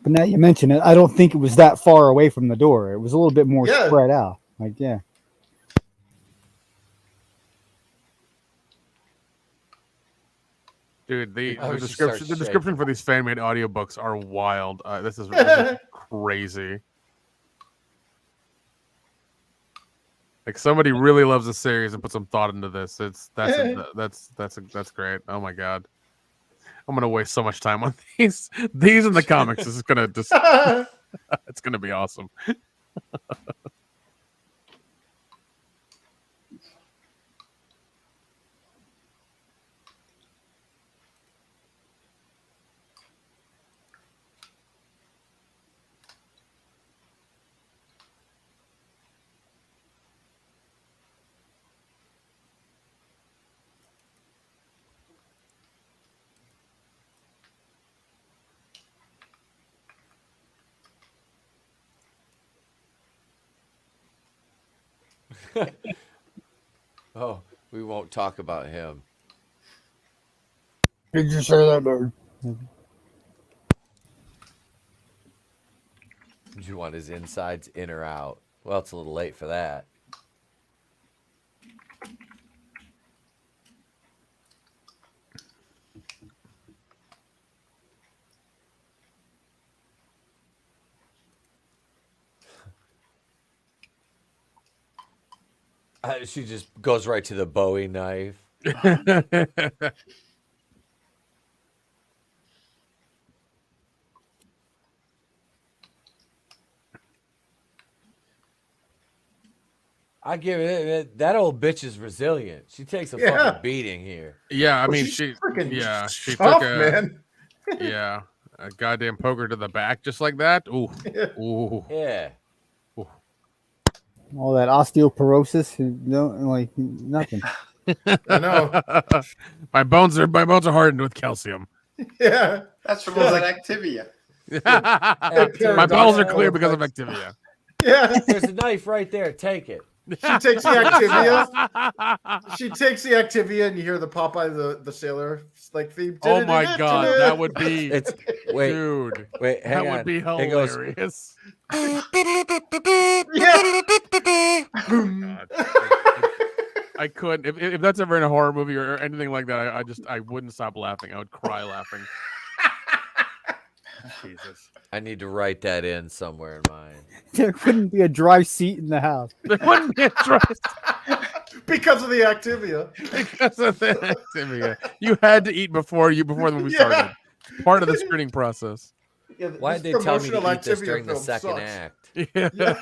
But now you mention it, I don't think it was that far away from the door. It was a little bit more Yeah. spread out. Like, yeah. Dude, the Oh, she starts description for these fan-made audiobooks are wild. This is crazy. Like somebody really loves a series and put some thought into this. That's great. Oh my god, I'm gonna waste so much time on these. These in the comics is gonna just. It's gonna be awesome. Oh, we won't talk about him. Did you say that, bird? Do you want his insides in or out? Well, it's a little late for that. She just goes right to the Bowie knife. I give it that old bitch is resilient. She takes a fucking beating here. Yeah, I mean, she's she freaking she tough, took man. a goddamn poker to the back just like that. Ooh, ooh. Yeah. All that osteoporosis, no, like nothing. I know. my bones are hardened with calcium. Yeah. That's from all that Activia. My bowels are clear because of Activia. Yeah. There's a knife right there. Take it. She takes the Activia. She takes the Activia, and you hear the Popeye the sailor like theme. Oh my god, that would be Dude. Wait, hang that on. would be It goes, hilarious. Yeah. I couldn't. If that's ever in a horror movie or anything like that, I wouldn't stop laughing. I would cry laughing. Jesus. I need to write that in somewhere in mine. There wouldn't be a dry seat in the house. There wouldn't be a trust Because of the Activia. because of the Activia. You had to eat before the movie started. Part of the screening process. Yeah, Why did they tell me to eat this during the second act? Yeah.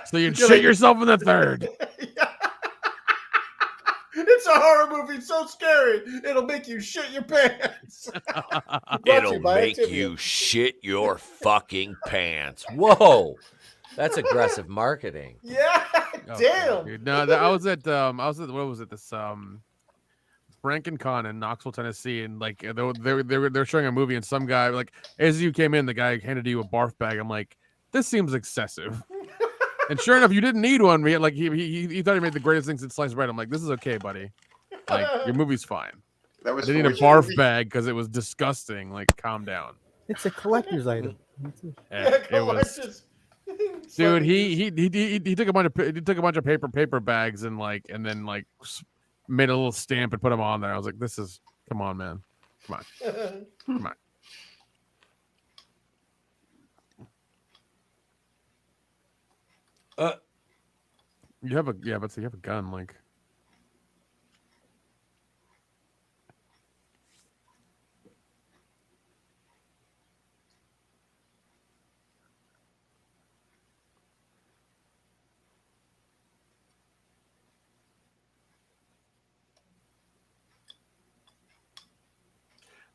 So you'd shit yourself in the third. It's a horror movie. It's so scary. It'll make you shit your pants. It'll make you shit your fucking pants. Whoa. That's aggressive marketing. Yeah. Damn. Dude. No, I was at what was it? This FrankenCon in Knoxville, Tennessee, and like they were showing a movie, and some guy, like, as you came in, the guy handed you a barf bag. I'm like, this seems excessive. And sure enough, you didn't need one. Like he thought he made the greatest things in sliced bread. I'm like, this is okay, buddy. Like, your movie's fine. That was I didn't need a barf bag because it was disgusting. Like, calm down. It's a collector's item. Yeah, it was. Dude, he took a bunch of paper bags and then made a little stamp and put them on there. I was like, come on, man, come on. You have a gun, like.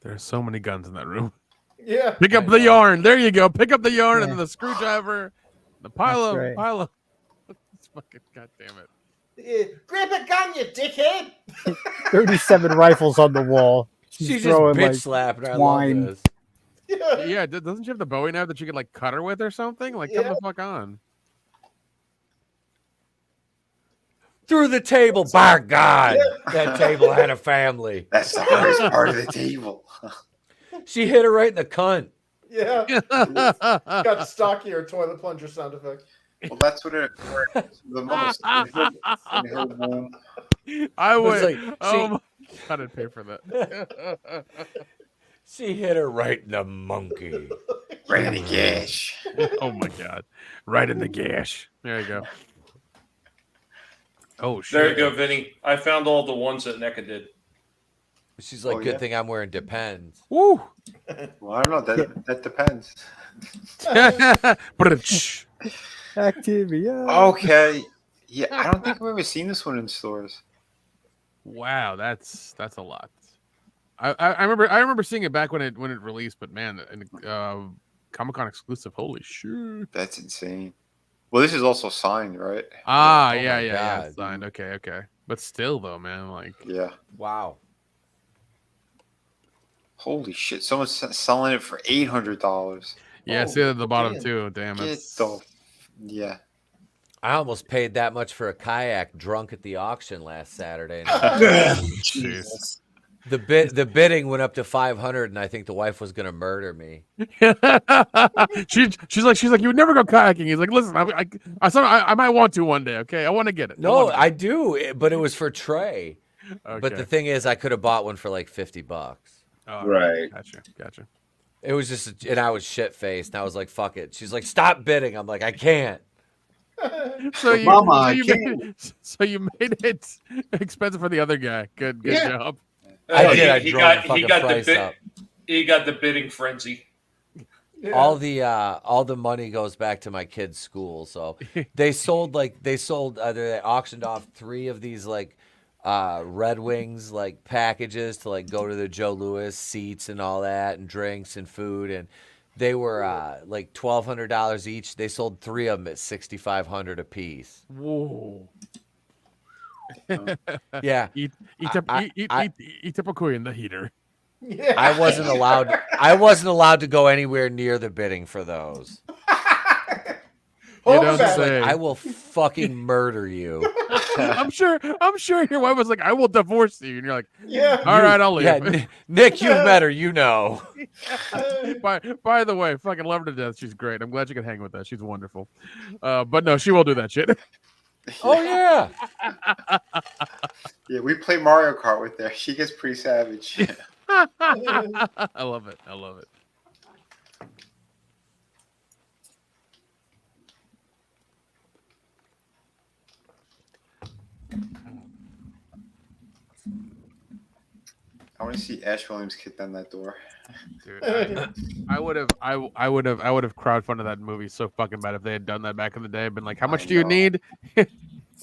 There are so many guns in that room. Yeah. Pick up the yarn. There you go. Pick up the yarn and then the screwdriver, the pile of. It's fucking goddamn it. Grab a gun, you dickhead. 37 rifles on the wall. She's just throwing, bitch like, slapping. I twine. love this. Yeah, doesn't she have the Bowie knife that you could cut her with or something? Come the fuck on. Through the table, by God, that table had a family. That's the hardest part of the table. She hit her right in the cunt. Yeah. Got the stockier toilet plunger sound effect. Well, that's what it the most in her womb. I would. Like, God, I'd pay for that. She hit her right in the monkey. Right in the gash. Oh my God! Right in the gash. There you go. Oh shit! There you go, Vinny. I found all the ones that NECA did. She's like, good thing I'm wearing Depends. Woo! Well, I don't know. That depends. Activia. Okay. Yeah, I don't think I've ever seen this one in stores. Wow, that's a lot. I remember seeing it back when it released, but man, Comic-Con exclusive. Holy shit! That's insane. Well, this is also signed, right? Yeah, signed. Okay, but still though, man, yeah. Wow. Holy shit! Someone's selling it for $800. Yeah, see it at the bottom too. Damn it. Yeah. I almost paid that much for a kayak drunk at the auction last Saturday. Jesus. The bidding went up to 500, and I think the wife was gonna murder me. she's like, you would never go kayaking. He's like, listen, I might want to one day. Okay, I want to get it. No, I do, but it was for Trey. Okay. But the thing is, I could have bought one for like $50. Oh, right. Gotcha. It was just, and I was shit faced, and I was like, "Fuck it." She's like, "Stop bidding." I'm like, "I can't." So you made it expensive for the other guy. Good Yeah. job. I did. I He drove got the fucking price up. He got the bidding frenzy. Yeah. All the money goes back to my kids' school. So they auctioned off 3 of these Red Wings packages to go to the Joe Louis seats and all that, and drinks and food, and they were $1,200 each. They sold 3 of them at $6,500 a piece. Whoa. Yeah, Eat in the heater. Yeah. I wasn't allowed to go anywhere near the bidding for those. You don't say. I will fucking murder you. I'm sure your wife was like, I will divorce you. And you're like, Yeah. all right, I'll leave. Yeah, Nick, you've met her, you know. By the way, fucking love her to death. She's great. I'm glad you can hang with that. She's wonderful. But no, she will do that shit. Oh yeah. Yeah, we play Mario Kart with her. She gets pretty savage. I love it. I want to see Ash Williams kick down that door. Dude, I would have crowdfunded that movie so fucking bad if they had done that back in the day. Been like, how much do you need? Right?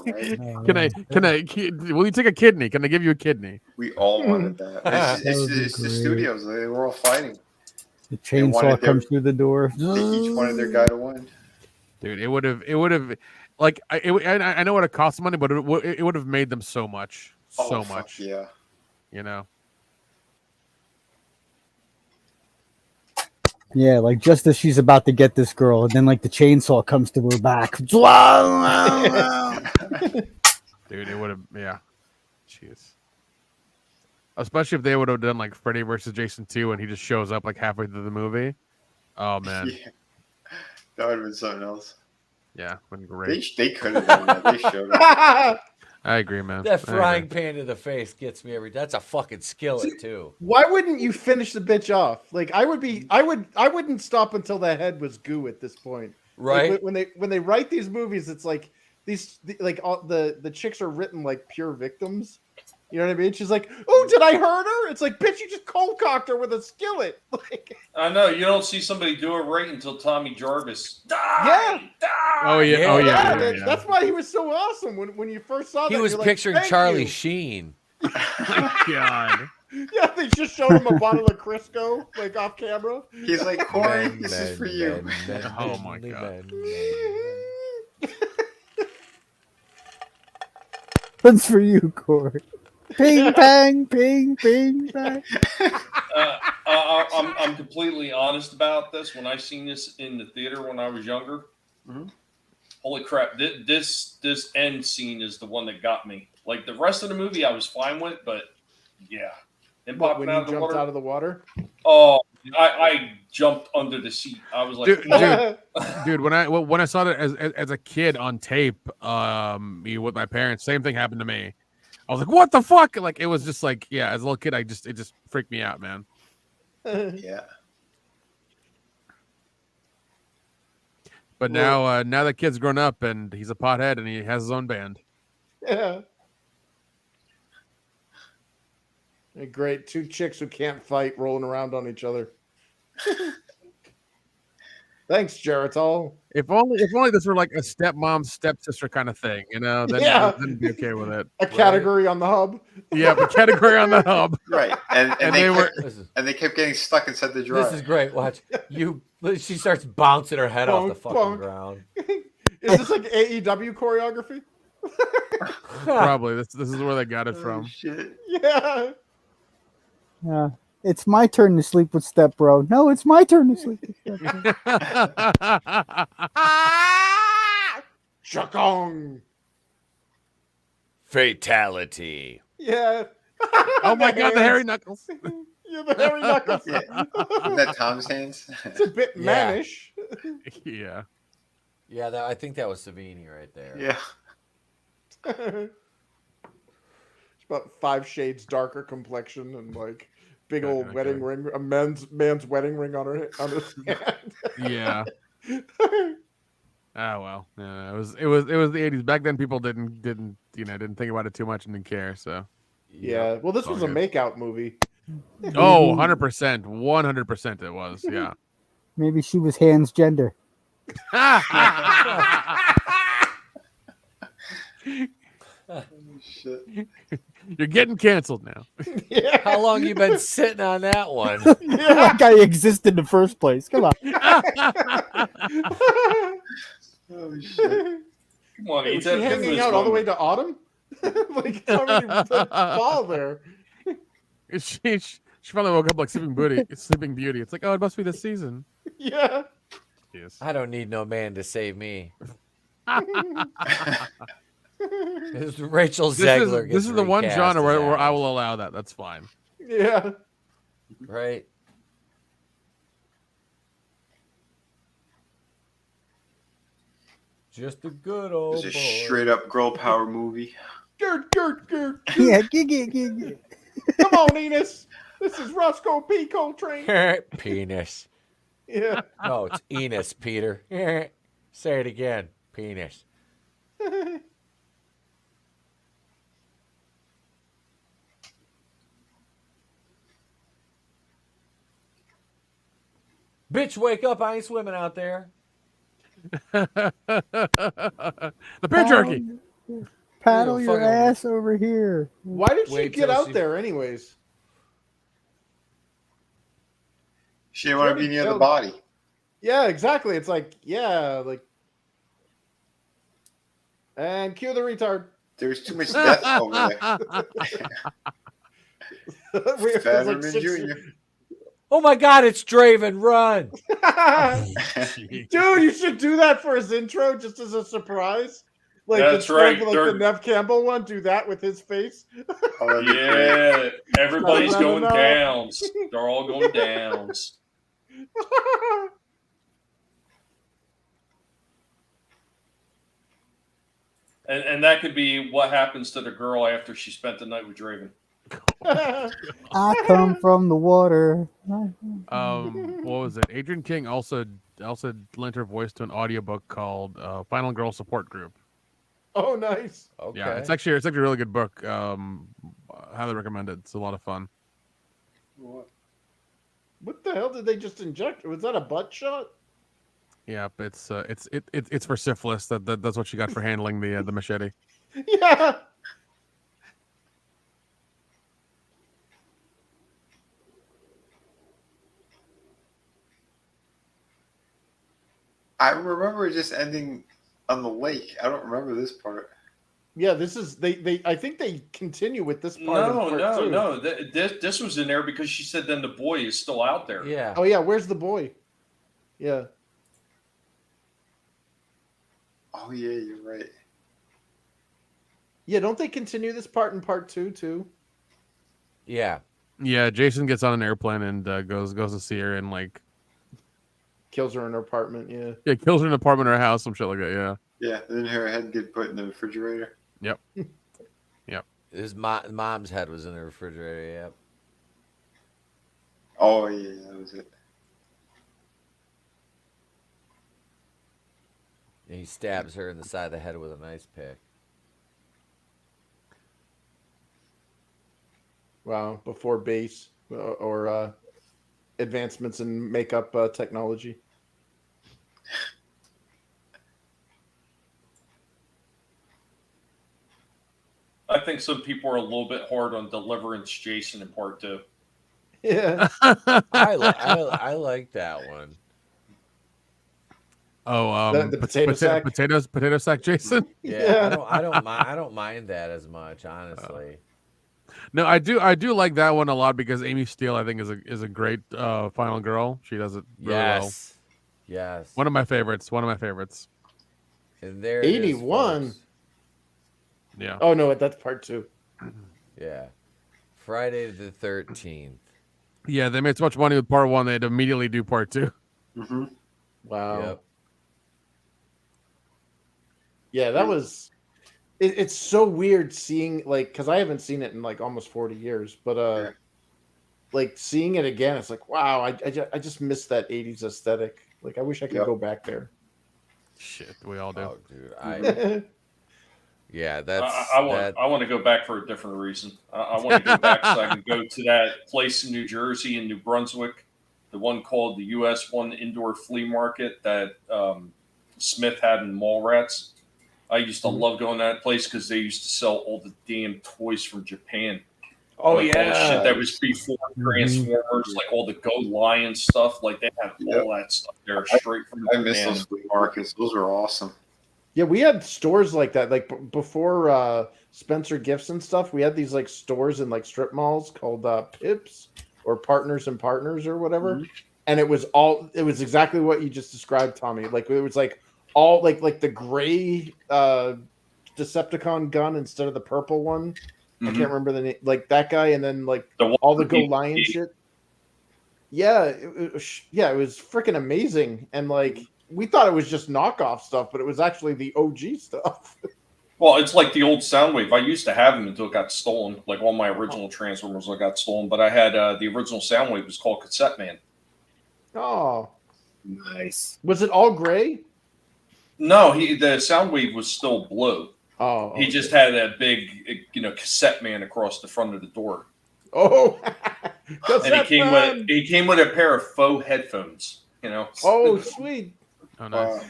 Will you take a kidney? Can I give you a kidney? We all wanted that. It's the studios. They were all fighting. The chainsaw comes through the door. They each wanted their guy to win. Dude, it would have I know it cost money, but it would have made them so much. So much. Yeah. You know? Yeah, just as she's about to get this girl, and then the chainsaw comes to her back. Dude, it would have, yeah. Jeez. Especially if they would have done Freddy versus Jason 2 and he just shows up halfway through the movie. Oh man. Yeah. That would have been something else. Yeah, been great. They could have done that. They should have. I agree, man. That I frying agree. pan to the face gets me every. That's a fucking skillet too. Why wouldn't you finish the bitch off? Like I wouldn't stop until the head was goo at this point. Right? Like, when they write these movies, it's like all the chicks are written like pure victims. You know what I mean? She's like, "Oh, did I hurt her?" It's like, "Bitch, you just cold cocked her with a skillet." Like, I know you don't see somebody do it right until Tommy Jarvis. Die, Yeah. die. Oh yeah, oh yeah. man, yeah. that's why he was so awesome when you first saw that. He was you're like, picturing "Thank Charlie you." Sheen. God. Yeah, they just showed him a bottle of Crisco like off camera. He's like, Corey, this is for you. Oh, my God. That's for you, Corey. Ping, bang, ping, ping, bang. I'm completely honest about this. When I seen this in the theater when I was younger, holy crap! This end scene is the one that got me. Like the rest of the movie, I was fine with, but yeah, and But popping when out he of the jumped water. out of the water, Oh, I jumped under the seat. I was like, Dude, when I saw that as a kid on tape, with my parents, same thing happened to me. I was like, "What the fuck?" Like it was just like, yeah, as a little kid, it just freaked me out, man. Yeah. But now the kid's grown up and he's a pothead and he has his own band. yeah. Great, two chicks who can't fight rolling around on each other. Thanks, Geritol. If only this were like a stepmom stepsister kind of thing, then Yeah. then be okay with it. A category on the hub. Yeah, but category on the hub. Right. And they were they kept getting stuck inside the dryer. This is great. Watch you. She starts bouncing her head off the Bonk, fucking bonk. ground. Is this like AEW choreography? Probably this is where they got it from. Shit. Yeah. Yeah. It's my turn to sleep with Step Bro. No, it's my turn to sleep with Step Bro. Chakong. Fatality. Yeah. Oh my God, the hairy hands. knuckles. Yeah, the hairy knuckles. Yeah. Is that Tom's hands? It's a bit Yeah. mannish. Yeah. Yeah, I think that was Savini right there. Yeah. It's about 5 shades darker complexion and like big old Okay. wedding ring, a man's wedding ring on his hand. Yeah. Oh well. Yeah, it was the 80s. Back then people didn't think about it too much and didn't care, so. Yeah. Well, this All was a good. makeout movie. Oh, 100%. 100% it was. Yeah. Maybe she was Hans gender. Shit. You're getting canceled now. Yeah. How long you been sitting on that one? Like I exist in the first place. Come on. Oh shit. come on, Was eat she that hanging out all the way to autumn? Like how many fall there? She finally woke up like Sleeping Beauty. It's like, oh, it must be the season. Yeah. Yes. I don't need no man to save me. It's Rachel Zegler. This is the one genre where I will allow that. That's fine. Yeah. Right. Just a good old It's a boy. straight up girl power movie. Gert. Yeah, gig. Come on, Enos. This is Roscoe P. Coltrane. Penis. Yeah. No, it's Enos, Peter. Say it again. Penis. Bitch, wake up. I ain't swimming out there. The beer jerky. Paddle Ew, your fucking- ass over here. Why did she Wait get till out she- there anyways? She didn't want to Already be near the killed- body. Yeah, exactly. It's like, yeah, like. And cue the retard. There's too much death over there. It's like Fetterman six- Jr. Oh my God, it's Draven. Run. Dude, you should do that for his intro just as a surprise. Like, That's instead right, of, like they're- the Nev Campbell one, do that with his face. Oh, that'd be great. Yeah, everybody's No. going downs. They're all going downs. And that could be what happens to the girl after she spent the night with Draven. I come from the water. What was it? Adrian King also lent her voice to an audiobook called Final Girl Support Group. Oh, nice. Okay. Yeah, it's actually a really good book. Highly recommend it. It's a lot of fun. What the hell did they just inject? Was that a butt shot? Yeah, it's for syphilis. That's what she got for handling the machete. Yeah. I remember it just ending on the lake. I don't remember this part. Yeah, this is they. I think they continue with this part. No. This was in there because she said then the boy is still out there. Yeah. Oh yeah, where's the boy? Yeah. Oh yeah, you're right. Yeah, don't they continue this part in part 2 too? Yeah. Yeah, Jason gets on an airplane and goes to see her and like Kills her in her apartment. Yeah. yeah, kills her in an apartment or a house, some shit like that. Yeah. Yeah, then her head get put in the refrigerator. Yep. His mom's head was in the refrigerator. Yep. Oh yeah, that was it. And he stabs her in the side of the head with an ice pick. Wow. Before base or advancements in makeup technology. I think some people are a little bit hard on Deliverance Jason in part 2. Yeah. I like that one. Oh, The potato sack? potato sack, Jason. Yeah. I don't mind that as much, honestly. No, I do like that one a lot because Amy Steele, I think, is a great final girl. She does it really well. Yes. One of my favorites. And there 81. It is, Yeah. Oh no, that's part 2. yeah. Friday the 13th. Yeah, they made so much money with part 1, they'd immediately do part 2. Mm-hmm. Wow. Yep. Yeah, that was. It's so weird seeing because I haven't seen it in like almost 40 years, but like seeing it again, it's like wow, I just miss that 80s aesthetic. Like I wish I could go back there. Shit, we all do. Oh, dude, yeah, that's. I want to go back for a different reason. I want to go back so I can go to that place in New Jersey and New Brunswick, the one called the US One Indoor Flea Market that Smith had in Mallrats. I used to love going to that place because they used to sell all the damn toys from Japan. Oh like, yeah, all the shit that was before Transformers, like all the Go Lion stuff. Like they had all that stuff there straight from I miss those flea markets. Those are awesome. Yeah, we had stores like that. Like before Spencer Gifts and stuff, we had these like stores in like strip malls called Pips or Partners and Partners or whatever. Mm-hmm. And it was exactly what you just described, Tommy. Like it was like all like the gray Decepticon gun instead of the purple one. I can't remember the name. Like that guy, and then like all the Go Lion shit. Yeah, it was freaking amazing. And like we thought it was just knockoff stuff, but it was actually the OG stuff. Well, it's like the old Soundwave. I used to have them until it got stolen. Like all my original Transformers got stolen, but I had the original Soundwave was called Cassette Man. Oh, Nice. was it all gray? No, the Soundwave was still blue. Oh, okay. He just had that big, Cassette Man across the front of the door. Oh, and he came with a pair of faux headphones. Oh, sweet. Oh, nice.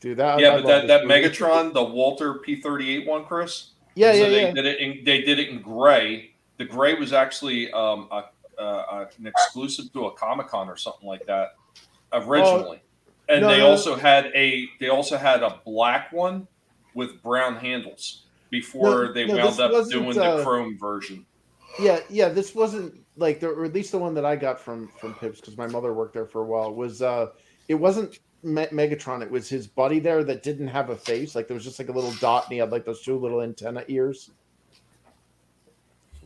Dude, that Megatron, the Walter P-38 one, Chris. Yeah, They did it in gray. The gray was actually an exclusive to a Comic-Con or something like that originally. They also had a black one with brown handles before they wound up doing the chrome version. Yeah, this wasn't like or at least the one that I got from Pips because my mother worked there for a while was it wasn't Megatron. It was his buddy there that didn't have a face. Like there was just like a little dot, and he had like those two little antenna ears.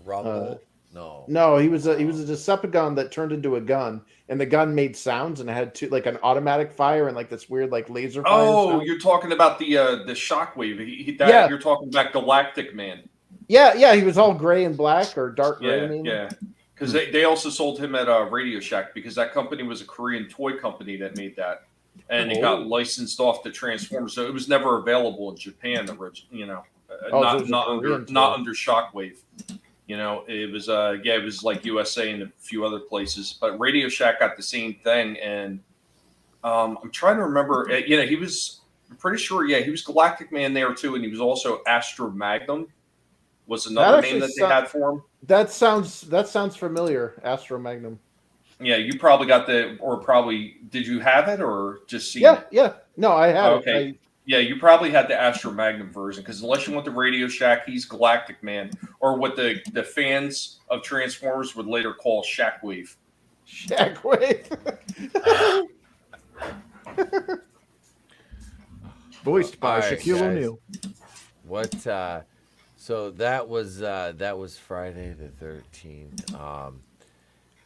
Rumble. No. No, he was a Decepticon that turned into a gun, and the gun made sounds and it had like an automatic fire and like this weird like laser fire. Oh, sound. you're talking about the shockwave. Yeah. You're talking about Galactic Man. Yeah, he was all gray and black or dark gray. Mainly. Yeah. Because they also sold him at Radio Shack because that company was a Korean toy company that made that, and it got licensed off to Transformers, so it was never available in Japan. Originally, not under Shockwave. It was it was like USA and a few other places, but Radio Shack got the same thing. And I'm trying to remember. He was. I'm pretty sure. Yeah, he was Galactic Man there too, and he was also Astro Magnum. Was another name that they had for him. That sounds familiar. Astro Magnum. Yeah, you probably got did you have it or just see it? Yeah. No, I have. Okay. Yeah, you probably had the Astro Magnum version because unless you want the Radio Shack, he's Galactic Man, or what the fans of Transformers would later call Shackwave. Shackwave. Voiced by Shaquille O'Neal. What? So that was Friday the 13th,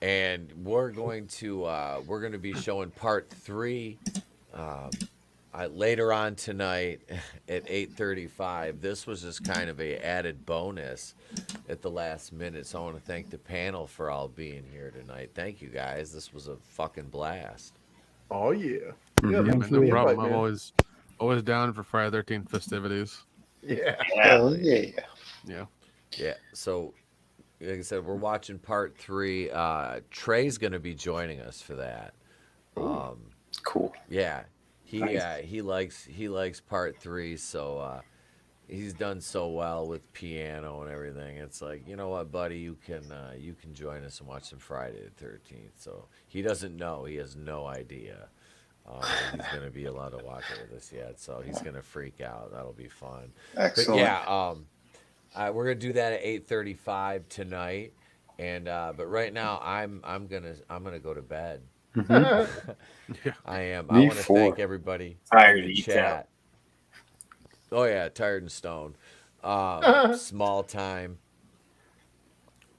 and we're going to be showing part 3. Later on tonight at 8:35. This was just kind of a added bonus at the last minute. So I want to thank the panel for all being here tonight. Thank you guys. This was a fucking blast. Oh yeah. No problem. I'm always down for Friday the 13th festivities. Yeah. Hell yeah. Yeah. So like I said, we're watching part 3. Trey's gonna be joining us for that. Cool. Yeah. He likes part 3, so he's done so well with piano and everything. It's like, you know what, buddy, you can join us and watch some Friday the 13th. So he doesn't know, he has no idea he's gonna be allowed to watch it with us yet. So he's gonna freak out. That'll be fun. Excellent. But we're gonna do that at 8:35 tonight. And but right now I'm gonna go to bed. I am. I want to thank everybody in the chat. Oh yeah, tired and stoned. Small time,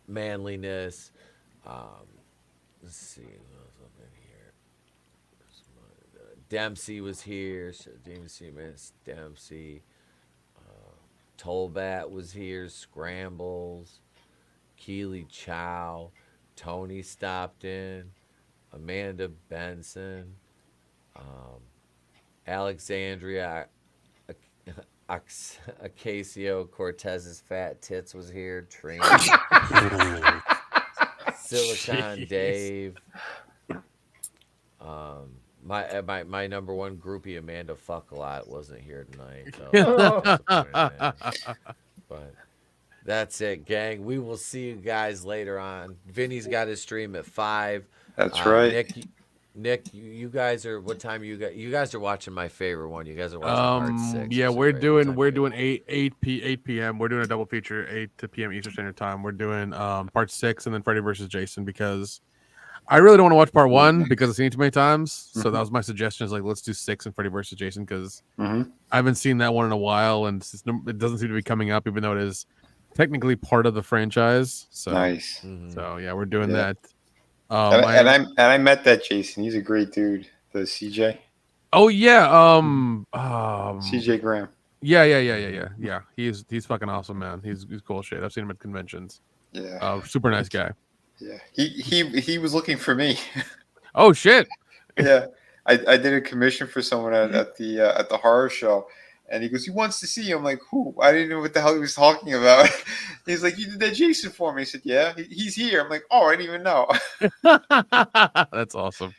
manliness. Let's see who else up in here. Dempsey was here. Dempsey. Tolbat was here. Scrambles. Keely Chow. Tony stopped in. Amanda Benson, Alexandria Acacio Cortez's fat tits was here. Train, Silicon Jeez. Dave, my number one groupie Amanda Fuck a Lot wasn't here tonight. So but that's it, gang. We will see you guys later on. Vinny's got his stream at 5. That's right. Nick, you guys are what time you guys are watching my favorite one. You guys are watching part 6. Yeah, we're doing 8 p.m. We're doing a double feature 8 p.m. Eastern Standard Time. We're doing part 6 and then Freddy vs. Jason because I really don't want to watch part 1 because I've seen it too many times. So that was my suggestion. Is like let's do 6 and Freddy vs. Jason because I haven't seen that one in a while and it doesn't seem to be coming up, even though it is technically part of the franchise. So nice. So yeah, we're doing that. I met that Jason. He's a great dude. The CJ. Oh yeah. CJ Graham. Yeah. He's fucking awesome, man. He's cool shit. I've seen him at conventions. Yeah. Super nice guy. Yeah. He was looking for me. Oh shit. Yeah. I did a commission for someone at the horror show. And he goes, he wants to see you. I'm like, who? I didn't know what the hell he was talking about. He's like, you did that Jason for me. I said, yeah, he's here. I'm like, oh, I didn't even know. That's awesome.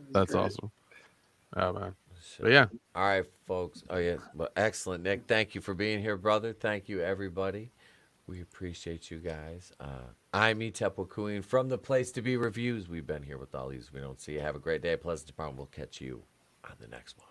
That's great. Awesome. Oh, man. But yeah. All right, folks. Oh, yeah. Well, excellent, Nick. Thank you for being here, brother. Thank you, everybody. We appreciate you guys. I'm Etep from the Place to Be Reviews. We've been here with all these we don't see. Have a great day. Pleasant department. We'll catch you on the next one.